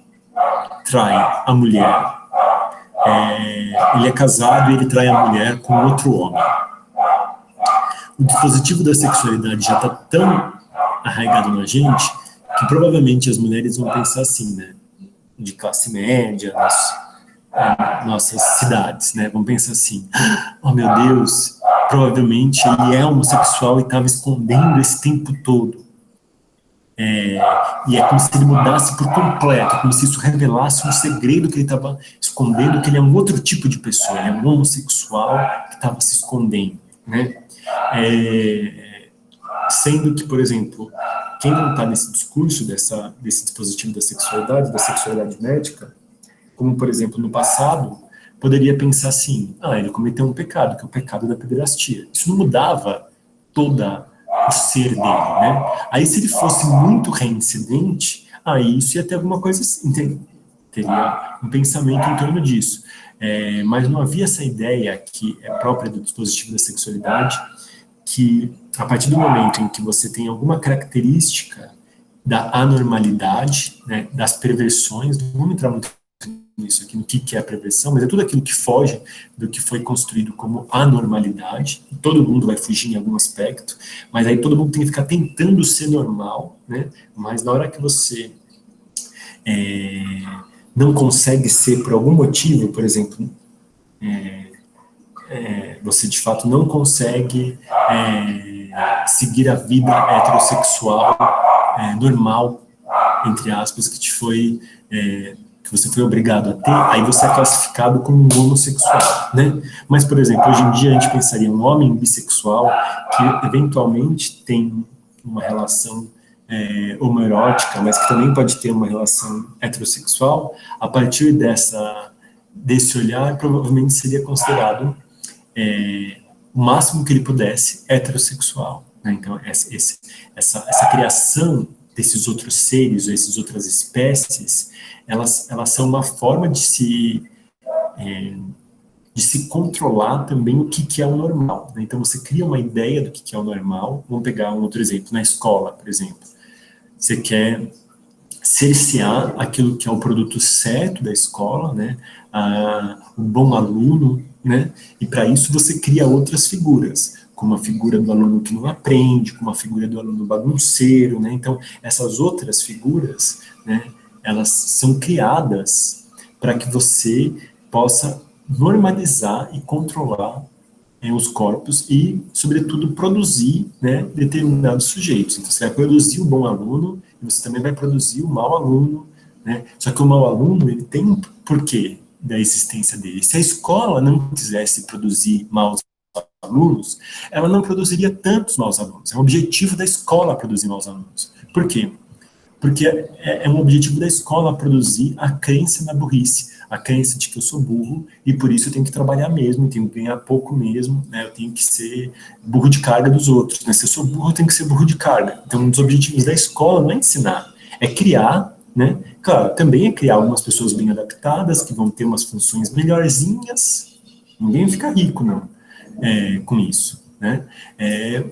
trai a mulher, ele é casado e ele trai a mulher com outro homem. O dispositivo da sexualidade já está tão arraigado na gente que provavelmente as mulheres vão pensar assim, né? De classe média, nossas cidades, né? Vão pensar assim, oh meu Deus, provavelmente ele é homossexual e estava escondendo esse tempo todo. E é como se ele mudasse por completo, como se isso revelasse um segredo que ele estava escondendo, que ele é um outro tipo de pessoa, ele é um homossexual que estava se escondendo, né? Sendo que, por exemplo, quem não está nesse discurso desse dispositivo da sexualidade médica, como, por exemplo, no passado, poderia pensar assim, ele cometeu um pecado, que é o pecado da pederastia. Isso não mudava toda o ser dele, né? Aí, se ele fosse muito reincidente, aí isso ia ter alguma coisa assim, teria um pensamento em torno disso. Mas não havia essa ideia que é própria do dispositivo da sexualidade, que a partir do momento em que você tem alguma característica da anormalidade, né, das perversões, não vamos entrar muito nisso aqui, no que é a perversão, mas é tudo aquilo que foge do que foi construído como anormalidade. Todo mundo vai fugir em algum aspecto, mas aí todo mundo tem que ficar tentando ser normal, né? Mas na hora que você não consegue ser por algum motivo, por exemplo, você de fato não consegue seguir a vida heterossexual normal, entre aspas, que você foi obrigado a ter, aí você é classificado como um homossexual, né? Mas, por exemplo, hoje em dia a gente pensaria um homem bissexual que eventualmente tem uma relação homoerótica, mas que também pode ter uma relação heterossexual, a partir desse olhar, provavelmente seria considerado o máximo que ele pudesse heterossexual, né? Então, essa criação desses outros seres, ou essas outras espécies, elas são uma forma de se controlar também o que é o normal, né? Então, você cria uma ideia do que é o normal. Vamos pegar um outro exemplo, na escola, por exemplo. Você quer cercear aquilo que é o produto certo da escola, né? O bom aluno, né? E para isso você cria outras figuras, como a figura do aluno que não aprende, como a figura do aluno bagunceiro, né? Então, essas outras figuras, né, elas são criadas para que você possa normalizar e controlar os corpos e, sobretudo, produzir, né, determinados sujeitos. Então, você vai produzir o bom aluno e você também vai produzir o mau aluno, né? Só que o mau aluno, ele tem um porquê da existência dele. Se a escola não quisesse produzir maus alunos, ela não produziria tantos maus alunos. É um objetivo da escola produzir maus alunos. Por quê? Porque é um objetivo da escola produzir a crença na burrice, a crença de que eu sou burro e por isso eu tenho que trabalhar mesmo, eu tenho que ganhar pouco mesmo, né? Eu tenho que ser burro de carga dos outros, né? Se eu sou burro, eu tenho que ser burro de carga. Então, um dos objetivos da escola não é ensinar, é criar, né? Claro, também é criar algumas pessoas bem adaptadas, que vão ter umas funções melhorzinhas, ninguém fica rico, não, com isso, né?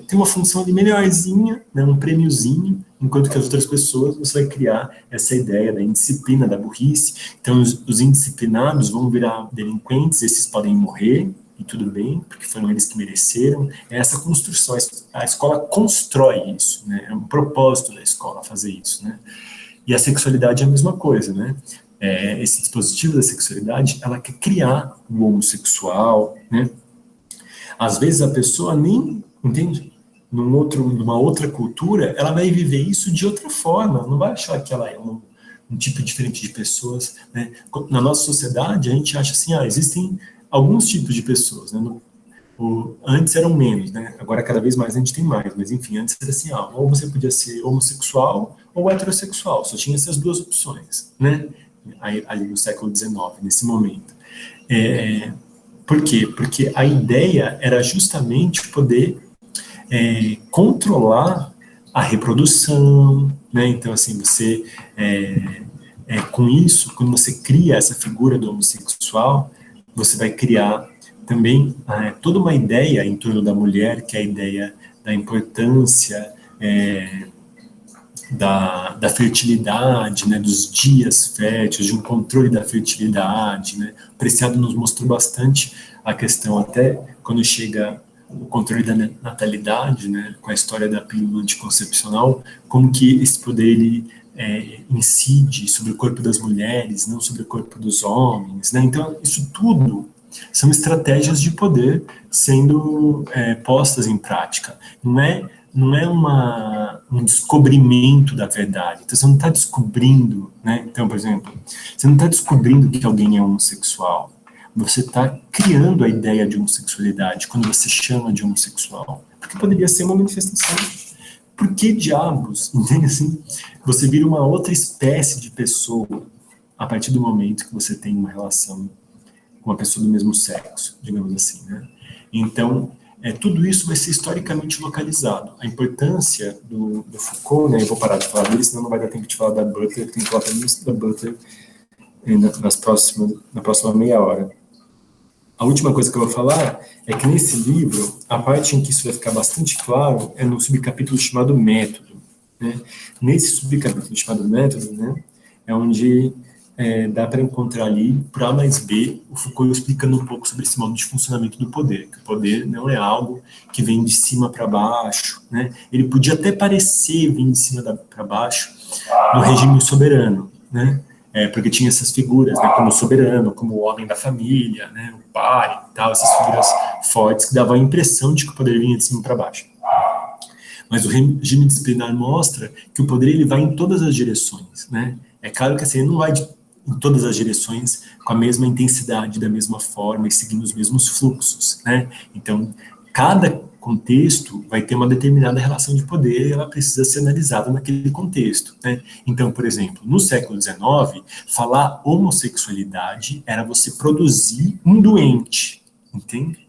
Tem uma função ali melhorzinha, né? Um prêmiozinho, enquanto que as outras pessoas você vai criar essa ideia da indisciplina, da burrice. Então, os indisciplinados vão virar delinquentes, esses podem morrer, e tudo bem, porque foram eles que mereceram. É essa construção, a escola constrói isso, né? É um propósito da escola fazer isso, né? E a sexualidade é a mesma coisa, né? Esse dispositivo da sexualidade, ela quer criar o homossexual, né? Às vezes a pessoa nem, entende? Numa outra cultura, ela vai viver isso de outra forma, não vai achar que ela é um tipo diferente de pessoas, né? Na nossa sociedade, a gente acha assim, existem alguns tipos de pessoas, né? Antes eram menos, né? Agora cada vez mais a gente tem mais, mas enfim, antes era assim, ou você podia ser homossexual ou heterossexual, só tinha essas duas opções, né? Ali no século XIX, nesse momento. Por quê? Porque a ideia era justamente poder controlar a reprodução, né? Então, assim, você, com isso, quando você cria essa figura do homossexual, você vai criar também toda uma ideia em torno da mulher, que é a ideia da importância da fertilidade, né, dos dias férteis, de um controle da fertilidade, né? O Preciado nos mostrou bastante a questão, até quando chega o controle da natalidade, né, com a história da pílula anticoncepcional, como que esse poder ele incide sobre o corpo das mulheres, não sobre o corpo dos homens, né? Então, isso tudo são estratégias de poder sendo postas em prática. Não é um descobrimento da verdade. Então, você não está descobrindo, né? Então, por exemplo, você não está descobrindo que alguém é homossexual. Você está criando a ideia de homossexualidade quando você chama de homossexual. Porque poderia ser uma manifestação. Por que diabos, entende assim? Você vira uma outra espécie de pessoa a partir do momento que você tem uma relação com uma pessoa do mesmo sexo, digamos assim, né? Então, tudo isso vai ser historicamente localizado. A importância do Foucault, né, eu vou parar de falar dele, senão não vai dar tempo de falar da Butler, tem que falar também da Butler na próxima meia hora. A última coisa que eu vou falar é que nesse livro, a parte em que isso vai ficar bastante claro é no subcapítulo chamado Método, né? Nesse subcapítulo chamado Método, né, é onde dá para encontrar ali, por A mais B, o Foucault explicando um pouco sobre esse modo de funcionamento do poder, que o poder não é algo que vem de cima para baixo, né? Ele podia até parecer vir de cima para baixo no regime soberano, né? Porque tinha essas figuras, né, como o soberano, como o homem da família, né, o pai e tal, essas figuras fortes que davam a impressão de que o poder vinha de cima para baixo. Mas o regime disciplinar mostra que o poder ele vai em todas as direções, né? É claro que assim, ele não vai em todas as direções com a mesma intensidade, da mesma forma e seguindo os mesmos fluxos, né? Então, cada contexto vai ter uma determinada relação de poder e ela precisa ser analisada naquele contexto, né? Então, por exemplo, no século XIX, falar homossexualidade era você produzir um doente, entende?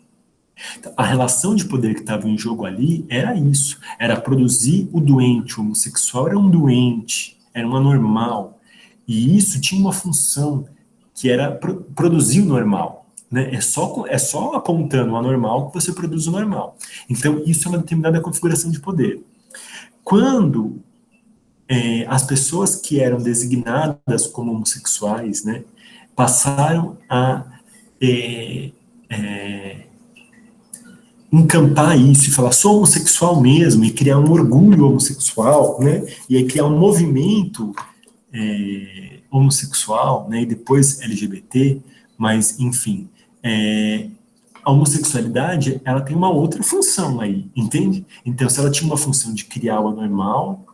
Então, a relação de poder que estava em jogo ali era isso, era produzir o doente. O homossexual era um doente, era um anormal, e isso tinha uma função que era produzir o normal, né? É só apontando o anormal que você produz o normal. Então, isso é uma determinada configuração de poder. Quando as pessoas que eram designadas como homossexuais, né, passaram a encampar isso e falar sou homossexual mesmo, e criar um orgulho homossexual, né, e aí criar um movimento homossexual, né, e depois LGBT, mas, enfim, a homossexualidade, ela tem uma outra função aí, entende? Então, se ela tinha uma função de criar o anormal,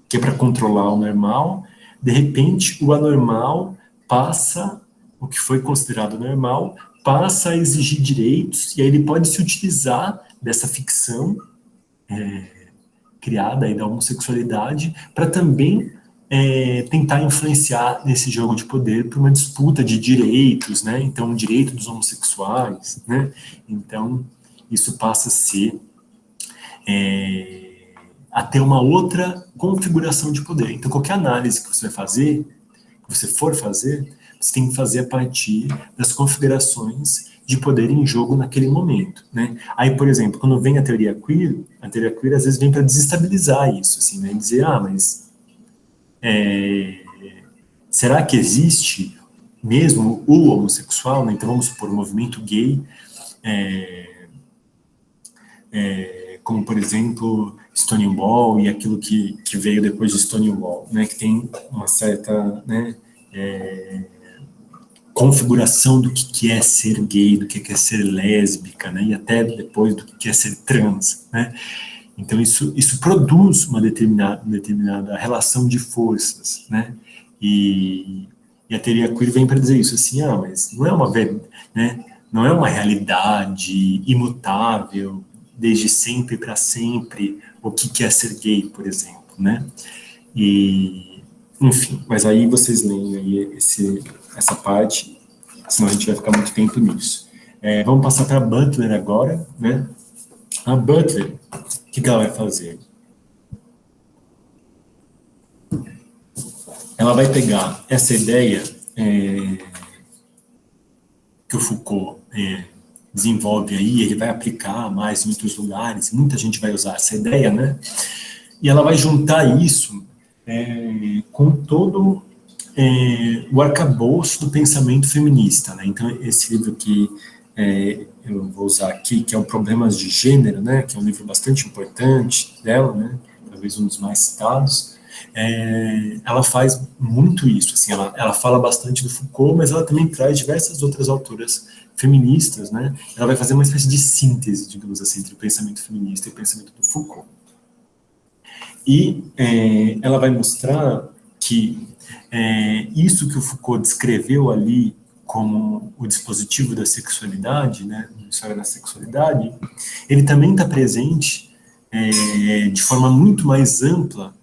que é para controlar o normal, de repente, o anormal passa, o que foi considerado normal, passa a exigir direitos, e aí ele pode se utilizar dessa ficção criada aí da homossexualidade para também tentar influenciar nesse jogo de poder por uma disputa de direitos, né? Então, o direito dos homossexuais, né? Então, isso passa a ser a ter uma outra configuração de poder. Então, qualquer análise que você vai fazer, que você for fazer, você tem que fazer a partir das configurações de poder em jogo naquele momento, né? Aí, por exemplo, quando vem a teoria queer às vezes vem para desestabilizar isso, assim, né? Dizer, mas será que existe mesmo o homossexual, né? Então, vamos supor, o movimento gay, como, por exemplo, Stonewall e aquilo que veio depois de Stonewall, né? Que tem uma certa, né, configuração do que é ser gay, do que é ser lésbica, né? E até depois do que é ser trans, né? Então, isso produz uma determinada relação de forças, né? E a teoria queer vem para dizer isso, assim, mas não é uma verdade, né? Não é uma realidade imutável, desde sempre para sempre, o que é ser gay, por exemplo, né? E, enfim, mas aí vocês leem aí essa parte, senão a gente vai ficar muito tempo nisso. Vamos passar para a Butler agora, né? A Butler, o que ela vai fazer? Ela vai pegar essa ideia que o Foucault desenvolve aí, ele vai aplicar mais em outros lugares, muita gente vai usar essa ideia, né? E ela vai juntar isso com todo o arcabouço do pensamento feminista, né? Então, esse livro que eu vou usar aqui, que é o Problemas de Gênero, né? Que é um livro bastante importante dela, né? Talvez um dos mais citados. Ela faz muito isso, assim, ela fala bastante do Foucault, mas ela também traz diversas outras autoras feministas, né? Ela vai fazer uma espécie de síntese, digamos assim, entre o pensamento feminista e o pensamento do Foucault. E ela vai mostrar que isso que o Foucault descreveu ali como o dispositivo da sexualidade, né, a história da sexualidade, ele também está presente de forma muito mais ampla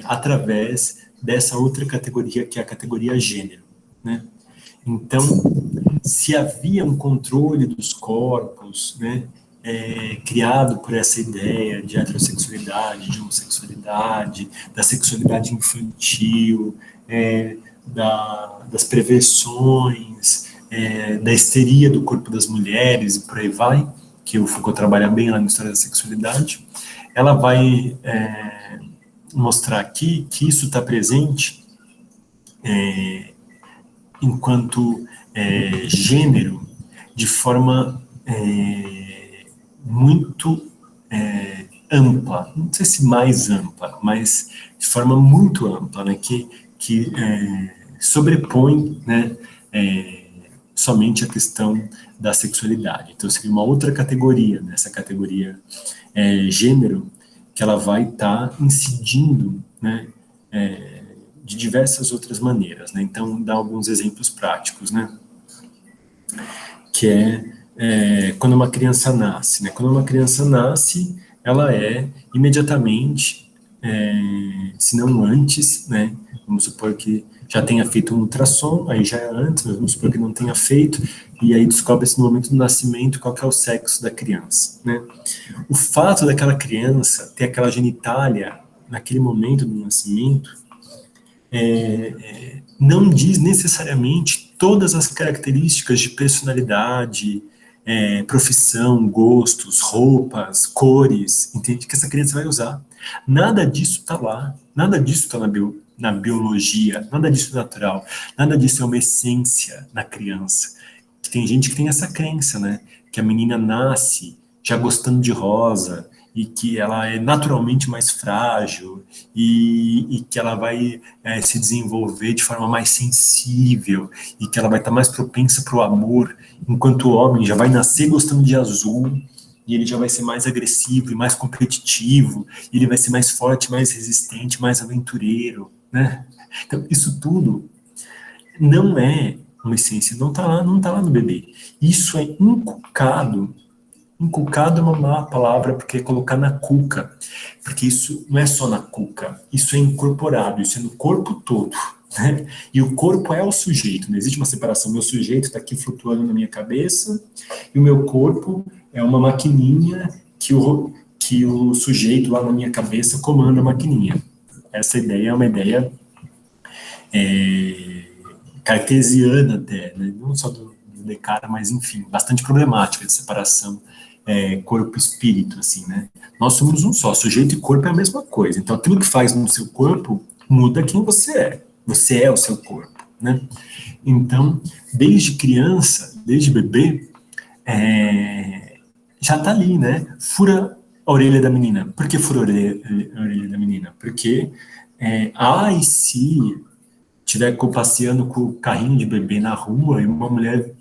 através dessa outra categoria, que é a categoria gênero, né? Então, se havia um controle dos corpos, né, criado por essa ideia de heterossexualidade, de homossexualidade, da sexualidade infantil, das perversões, da histeria do corpo das mulheres e por aí vai, que o Foucault trabalha bem lá na história da sexualidade, ela vai mostrar aqui que isso está presente enquanto gênero de forma muito ampla, não sei se mais ampla, mas de forma muito ampla, né, que sobrepõe, né, somente a questão da sexualidade. Então, seria uma outra categoria, né, essa categoria gênero, que ela vai estar incidindo, né, de diversas outras maneiras, né? Então, dá alguns exemplos práticos, né? Que quando uma criança nasce, né? Quando uma criança nasce, ela é imediatamente, se não antes, né? Vamos supor que já tenha feito um ultrassom, aí já é antes, mas vamos supor que não tenha feito, e aí descobre-se no momento do nascimento qual que é o sexo da criança, né? O fato daquela criança ter aquela genitália naquele momento do nascimento não diz necessariamente todas as características de personalidade, profissão, gostos, roupas, cores, entende? Que essa criança vai usar. Nada disso está lá, nada disso está na biologia, nada disso é natural, nada disso é uma essência na criança. Tem gente que tem essa crença, né? Que a menina nasce já gostando de rosa e que ela é naturalmente mais frágil, e que ela vai se desenvolver de forma mais sensível, e que ela vai estar mais propensa para o amor, enquanto o homem já vai nascer gostando de azul, e ele já vai ser mais agressivo e mais competitivo, e ele vai ser mais forte, mais resistente, mais aventureiro, né? Então, isso tudo não é uma essência, não tá lá no bebê. Isso é inculcado. Inculcado é uma má palavra, porque é colocar na cuca. Porque isso não é só na cuca, isso é incorporado, isso é no corpo todo. Né? E o corpo é o sujeito, não existe uma separação. Meu sujeito está aqui flutuando na minha cabeça, e o meu corpo é uma maquininha que o sujeito lá na minha cabeça comanda a maquininha. Essa ideia é uma ideia cartesiana até, né? Não só do Descartes, mas enfim, bastante problemática de separação corpo-espírito, assim, né? Nós somos um só, sujeito e corpo é a mesma coisa. Então, aquilo que faz no seu corpo muda quem você é. Você é o seu corpo, né? Então, desde criança, desde bebê, já tá ali, né? Fura a orelha da menina. Por que fura a orelha da menina? Porque, e se estiver passeando com o carrinho de bebê na rua e uma mulher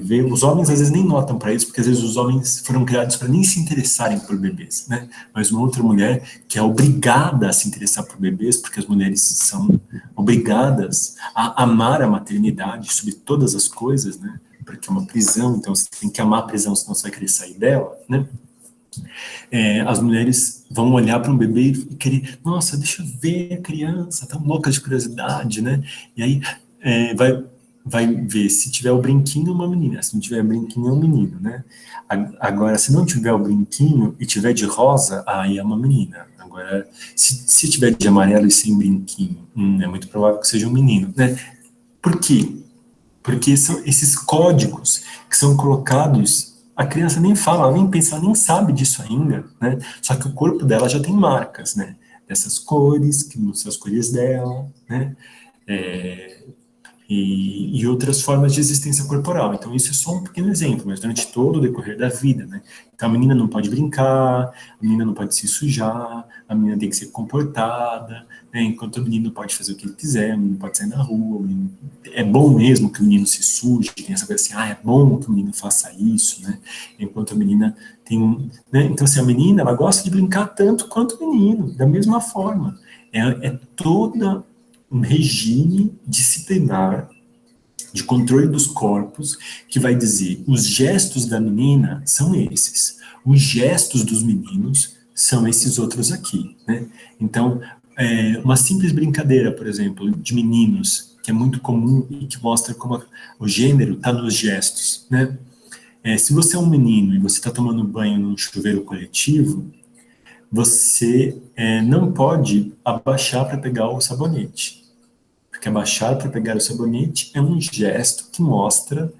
vê, os homens às vezes nem notam para isso, porque às vezes os homens foram criados para nem se interessarem por bebês, né? Mas uma outra mulher que é obrigada a se interessar por bebês, porque as mulheres são obrigadas a amar a maternidade sobre todas as coisas, né? Porque é uma prisão, então você tem que amar a prisão, senão você vai querer sair dela, né? As mulheres vão olhar para um bebê e querer, nossa, deixa eu ver a criança, tão louca de curiosidade, né? E aí vai ver se tiver o brinquinho, uma menina, se não tiver brinquinho, é um menino, né? Agora, se não tiver o brinquinho e tiver de rosa, aí é uma menina. Agora, se tiver de amarelo e sem brinquinho, é muito provável que seja um menino, né? Por quê? Porque são esses códigos que são colocados, a criança nem fala, ela nem pensa, ela nem sabe disso ainda, né? Só que o corpo dela já tem marcas, né? Dessas cores, que não são as cores dela, né? E outras formas de existência corporal. Então, isso é só um pequeno exemplo, mas durante todo o decorrer da vida, né? Então, a menina não pode brincar, a menina não pode se sujar, a menina tem que ser comportada, né? Enquanto o menino pode fazer o que ele quiser, o menino pode sair na rua, é bom mesmo que o menino se suje, tem essa coisa assim, é bom que o menino faça isso, né? Enquanto a menina tem né? Então, assim, a menina, ela gosta de brincar tanto quanto o menino, da mesma forma. É toda um regime disciplinar de controle dos corpos que vai dizer os gestos da menina são esses, os gestos dos meninos são esses outros aqui, né? Então, uma simples brincadeira, por exemplo, de meninos, que é muito comum e que mostra como o gênero está nos gestos, né? Se você é um menino e você está tomando banho num chuveiro coletivo, você não pode abaixar para pegar o sabonete. Porque abaixar para pegar o sabonete é um gesto que mostra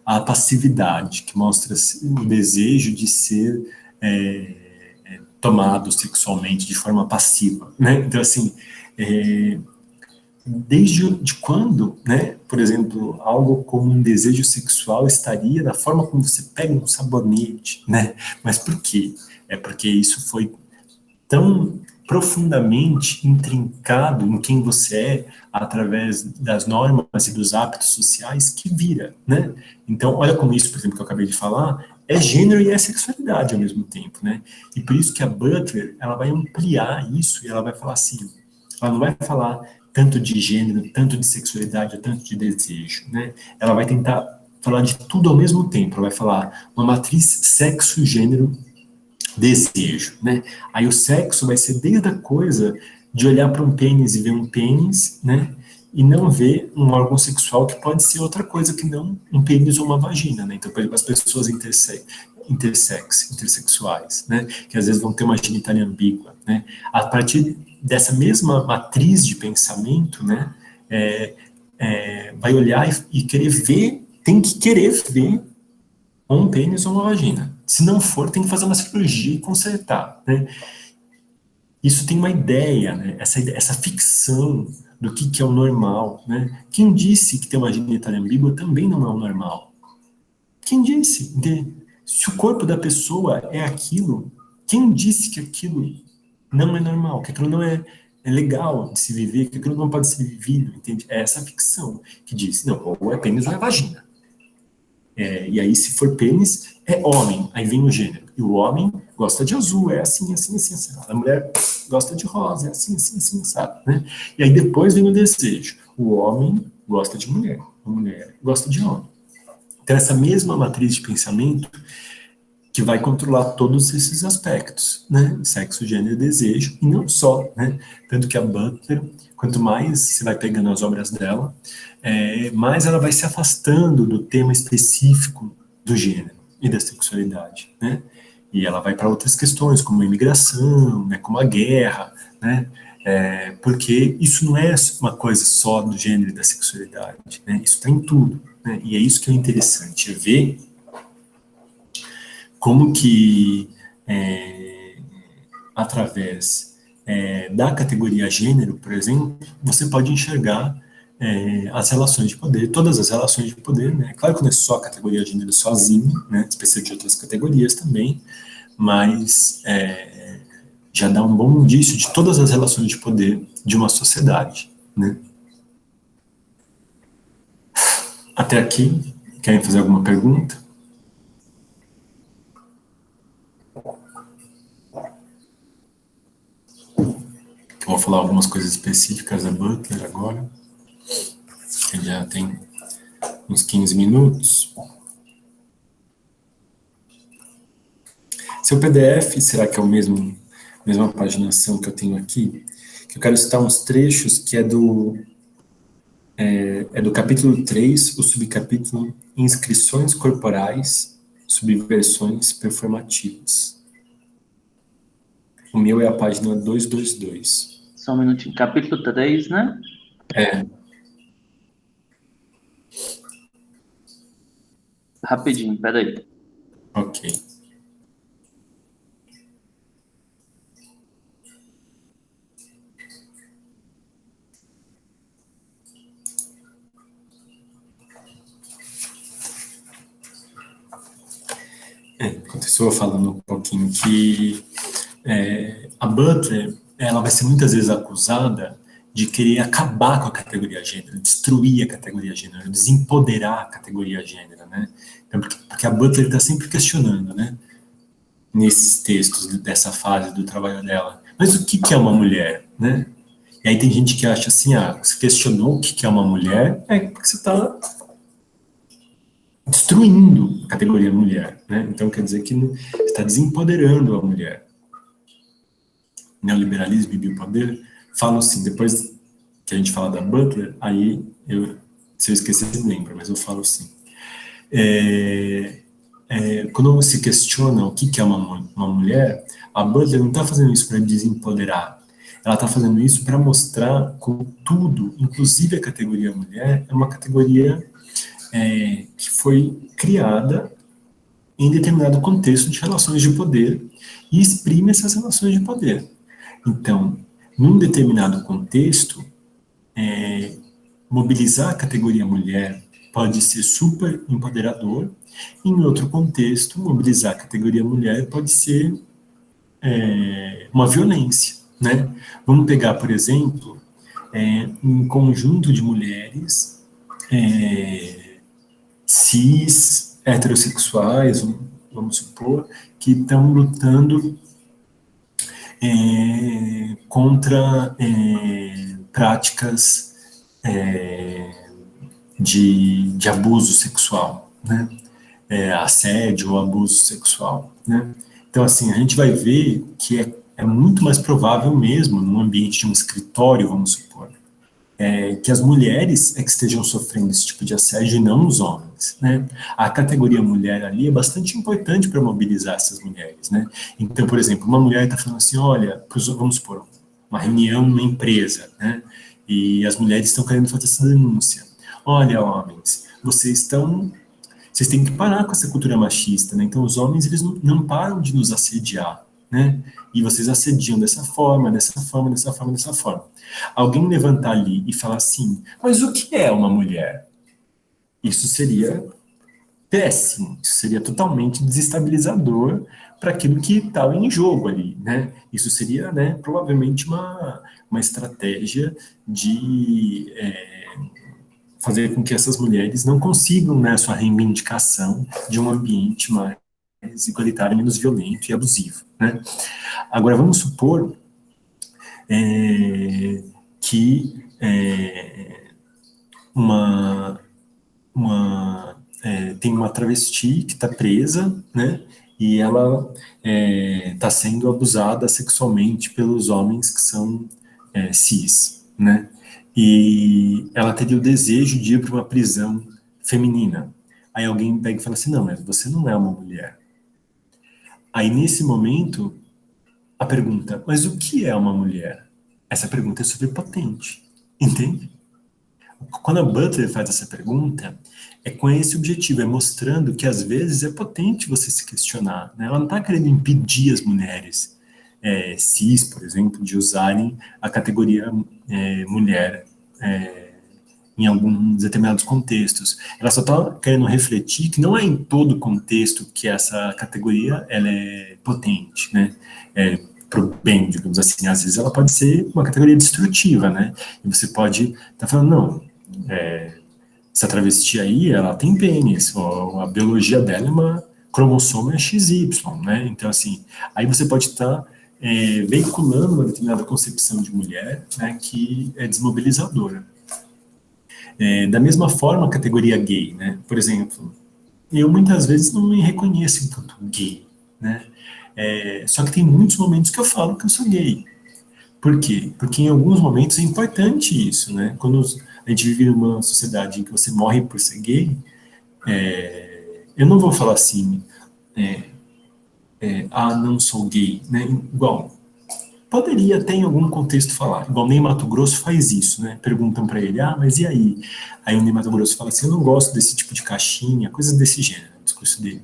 a passividade, que mostra o desejo de ser tomado sexualmente de forma passiva, né? Então, assim, desde quando, né, por exemplo, algo como um desejo sexual estaria na forma como você pega um sabonete, né? Mas por quê? É porque isso foi tão profundamente intrincado em quem você é através das normas e dos hábitos sociais que vira, né? Então, olha como isso, por exemplo, que eu acabei de falar, é gênero e é sexualidade ao mesmo tempo, né? E por isso que a Butler, ela vai ampliar isso e ela vai falar assim, ela não vai falar tanto de gênero, tanto de sexualidade, tanto de desejo, né? Ela vai tentar falar de tudo ao mesmo tempo, ela vai falar uma matriz sexo-gênero desejo, né? Aí o sexo vai ser desde a coisa de olhar para um pênis e ver um pênis, né? E não ver um órgão sexual que pode ser outra coisa que não um pênis ou uma vagina, né? Então, por exemplo, as pessoas intersexuais, né? Que às vezes vão ter uma genitália ambígua, né? A partir dessa mesma matriz de pensamento, né? Vai olhar e querer ver, tem que querer ver ou um pênis ou uma vagina. Se não for, tem que fazer uma cirurgia e consertar, né? Isso tem uma ideia, né? Essa ficção do que é o normal, né? Quem disse que ter uma genitália ambígua também não é o normal? Quem disse? Se o corpo da pessoa é aquilo, quem disse que aquilo não é normal, que aquilo não é legal de se viver, que aquilo não pode ser vivido, entende? É essa ficção que diz, não, ou é pênis ou é vagina. E aí, se for pênis, é homem, aí vem o gênero. E o homem gosta de azul, é assim, assim, assim, assim. A mulher gosta de rosa, é assim, assim, assim, sabe? Né? E aí depois vem o desejo. O homem gosta de mulher, a mulher gosta de homem. Então, essa mesma matriz de pensamento que vai controlar todos esses aspectos, né? Sexo, gênero e desejo, e não só, né? Tanto que a Butler, quanto mais você vai pegando as obras dela, mais ela vai se afastando do tema específico do gênero e da sexualidade, né? E ela vai para outras questões, como a imigração, né? Como a guerra, né? Porque isso não é uma coisa só do gênero e da sexualidade, né? Isso está em tudo, né? E é isso que é interessante, é ver como que, através da categoria gênero, por exemplo, você pode enxergar as relações de poder, todas as relações de poder, né? Claro que não é só a categoria gênero sozinho, né? Você precisa de outras categorias também, mas já dá um bom indício de todas as relações de poder de uma sociedade, né? Até aqui, querem fazer alguma pergunta? Eu vou falar algumas coisas específicas da Butler agora, que já tem uns 15 minutos. Seu PDF, será que é mesma paginação que eu tenho aqui? Que eu quero citar uns trechos que é do capítulo 3, o subcapítulo Inscrições Corporais, Subversões Performativas. O meu é a página 222. Só um minutinho. Capítulo 3, né? Rapidinho, peraí. Ok. Enquanto isso, eu vou falando um pouquinho que a Butler, ela vai ser muitas vezes acusada de querer acabar com a categoria gênero, destruir a categoria gênero, desempoderar a categoria gênero, né? Então, porque a Butler está sempre questionando, né? Nesses textos dessa fase do trabalho dela. Mas o que é uma mulher, né? E aí tem gente que acha assim, você questionou o que é uma mulher, porque você está destruindo a categoria mulher, né? Então quer dizer que está desempoderando a mulher. Neoliberalismo e biopoder, falam assim, depois que a gente fala da Butler, aí, se eu esquecer, eu lembro, mas eu falo assim. Quando se questiona o que é uma mulher, a Butler não está fazendo isso para desempoderar, ela está fazendo isso para mostrar como tudo, inclusive a categoria mulher, é uma categoria que foi criada em determinado contexto de relações de poder e exprime essas relações de poder. Então, num determinado contexto, mobilizar a categoria mulher pode ser super empoderador, em outro contexto, mobilizar a categoria mulher pode ser uma violência, né? Vamos pegar, por exemplo, um conjunto de mulheres cis, heterossexuais, vamos supor, que estão lutando contra práticas de abuso sexual, né? Assédio ou abuso sexual, né? Então, assim, a gente vai ver que é muito mais provável mesmo, num ambiente de um escritório, vamos supor, que as mulheres que estejam sofrendo esse tipo de assédio e não os homens, né? A categoria mulher ali é bastante importante para mobilizar essas mulheres, né? Então, por exemplo, uma mulher está falando assim, olha, vamos supor, uma reunião numa empresa, né? E as mulheres estão querendo fazer essa denúncia. Olha, homens, vocês têm que parar com essa cultura machista, né? Então, os homens, eles não param de nos assediar, né? E vocês assediam dessa forma, dessa forma, dessa forma, dessa forma. Alguém levantar ali e falar assim, mas o que é uma mulher? Isso seria péssimo, isso seria totalmente desestabilizador para aquilo que estava em jogo ali, né? Isso seria, né, provavelmente uma estratégia de fazer com que essas mulheres não consigam, né, sua reivindicação de um ambiente mais igualitário, menos violento e abusivo, né? Agora, vamos supor que uma, tem uma travesti que está presa, né? E ela está sendo abusada sexualmente pelos homens que são cis, né? E ela teria o desejo de ir para uma prisão feminina. Aí alguém pega e fala assim, não, mas você não é uma mulher. Aí nesse momento, a pergunta, mas o que é uma mulher? Essa pergunta é super potente, entende? Quando a Butler faz essa pergunta, é com esse objetivo, é mostrando que às vezes é potente você se questionar, né? Ela não está querendo impedir as mulheres cis, por exemplo, de usarem a categoria mulher em alguns determinados contextos. Ela só está querendo refletir que não é em todo contexto que essa categoria ela é potente, né? Para o bem, digamos assim. Às vezes ela pode ser uma categoria destrutiva, né? E você pode estar falando, não, essa travesti aí, ela tem pênis, a biologia dela é uma cromossomo é XY, né? Então, assim, aí você pode estar veiculando uma determinada concepção de mulher, né, que é desmobilizadora. Da mesma forma, a categoria gay, né? Por exemplo, eu muitas vezes não me reconheço enquanto gay, né? Só que tem muitos momentos que eu falo que eu sou gay. Por quê? Porque em alguns momentos é importante isso, né? Quando a gente vive numa sociedade em que você morre por ser gay, eu não vou falar assim, não sou gay, né? Igual, poderia até em algum contexto falar, igual o Ney Matogrosso faz isso, né? Perguntam para ele, mas e aí? Aí o Ney Matogrosso fala assim, eu não gosto desse tipo de caixinha, coisas desse gênero, o discurso dele.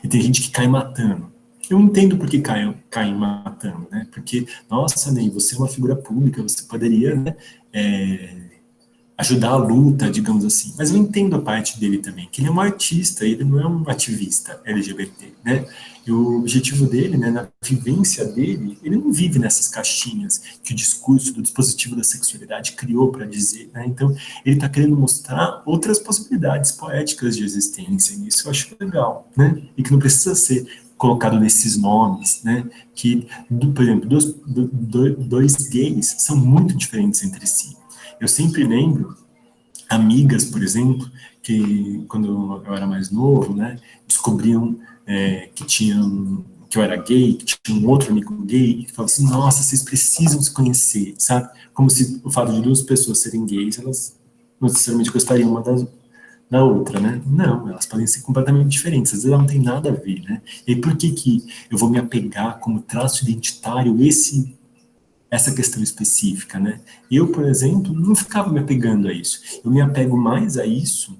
E tem gente que cai matando. Eu entendo por que caem matando, né? Porque, nossa, Ney, você é uma figura pública, você poderia, né, ajudar a luta, digamos assim. Mas eu entendo a parte dele também, que ele é um artista, ele não é um ativista LGBT, né? E o objetivo dele, né, na vivência dele, ele não vive nessas caixinhas que o discurso do dispositivo da sexualidade criou para dizer, né? Então, ele está querendo mostrar outras possibilidades poéticas de existência, e isso eu acho legal, né? E que não precisa ser colocado nesses nomes, né? Que, por exemplo, dois gays são muito diferentes entre si. Eu sempre lembro amigas, por exemplo, que quando eu era mais novo, né, descobriam que eu era gay, que tinha um outro amigo gay, e que falavam assim, nossa, vocês precisam se conhecer, sabe? Como se o fato de duas pessoas serem gays, elas não necessariamente gostariam uma da outra, né? Não, elas podem ser completamente diferentes, às vezes elas não têm nada a ver, né? E por que eu vou me apegar como traço identitário essa questão específica, né? Eu, por exemplo, não ficava me apegando a isso. Eu me apego mais a isso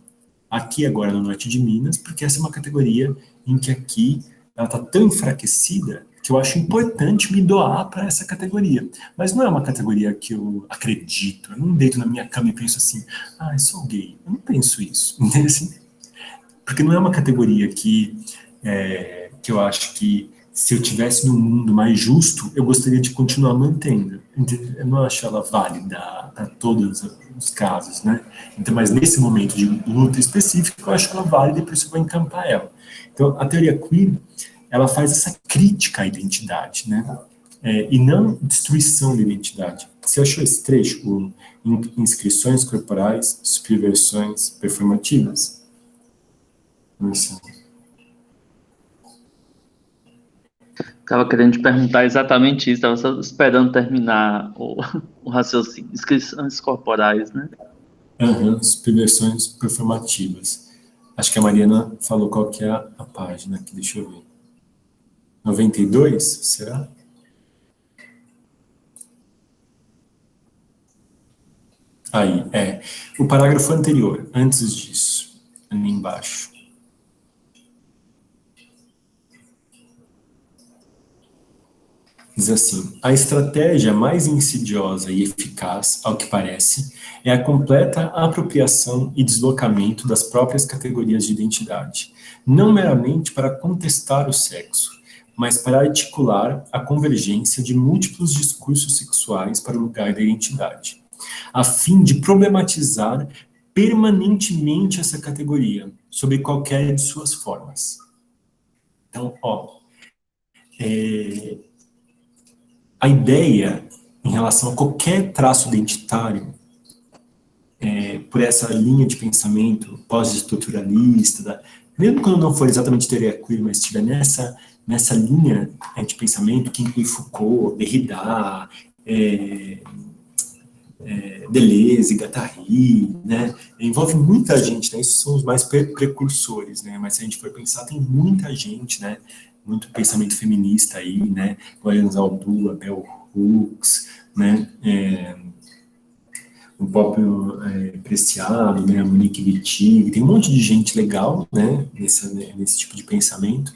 aqui agora no norte de Minas, porque essa é uma categoria em que aqui ela está tão enfraquecida que eu acho importante me doar para essa categoria. Mas não é uma categoria que eu acredito. Eu não deito na minha cama e penso assim, eu sou gay. Eu não penso isso, entende? Assim, porque não é uma categoria que eu acho que se eu tivesse num mundo mais justo, eu gostaria de continuar mantendo. Eu não acho ela válida para todos os casos, né? Então, mas nesse momento de luta específica, eu acho ela válida e por isso eu vou encampar ela. Então, a teoria queer, ela faz essa crítica à identidade, né? E não destruição da identidade. Você achou esse trecho? Inscrições corporais, subversões performativas? Isso. Estava querendo te perguntar exatamente isso, estava só esperando terminar o raciocínio. Inscrições corporais, né? Subversões performativas. Acho que a Mariana falou qual que é a página aqui, deixa eu ver. 92, será? Aí, o parágrafo anterior, antes disso, ali embaixo. diz assim: a estratégia mais insidiosa e eficaz, ao que parece, é a completa apropriação e deslocamento das próprias categorias de identidade, não meramente para contestar o sexo, mas para articular a convergência de múltiplos discursos sexuais para o lugar da identidade, a fim de problematizar permanentemente essa categoria, sob qualquer de suas formas. Então, a ideia em relação a qualquer traço identitário, por essa linha de pensamento pós-estruturalista, mesmo quando não for exatamente teoria queer, mas estiver nessa linha de pensamento que inclui Foucault, Derrida, Deleuze, Guattari, né? Envolve muita gente, né? Esses são os mais precursores, né? Mas se a gente for pensar, tem muita gente, né? Muito pensamento feminista aí, né? Glória Zaldúa, Bell Hooks, né? O próprio Preciado, né? A Monique Wittig, tem um monte de gente legal, né? Nesse tipo de pensamento,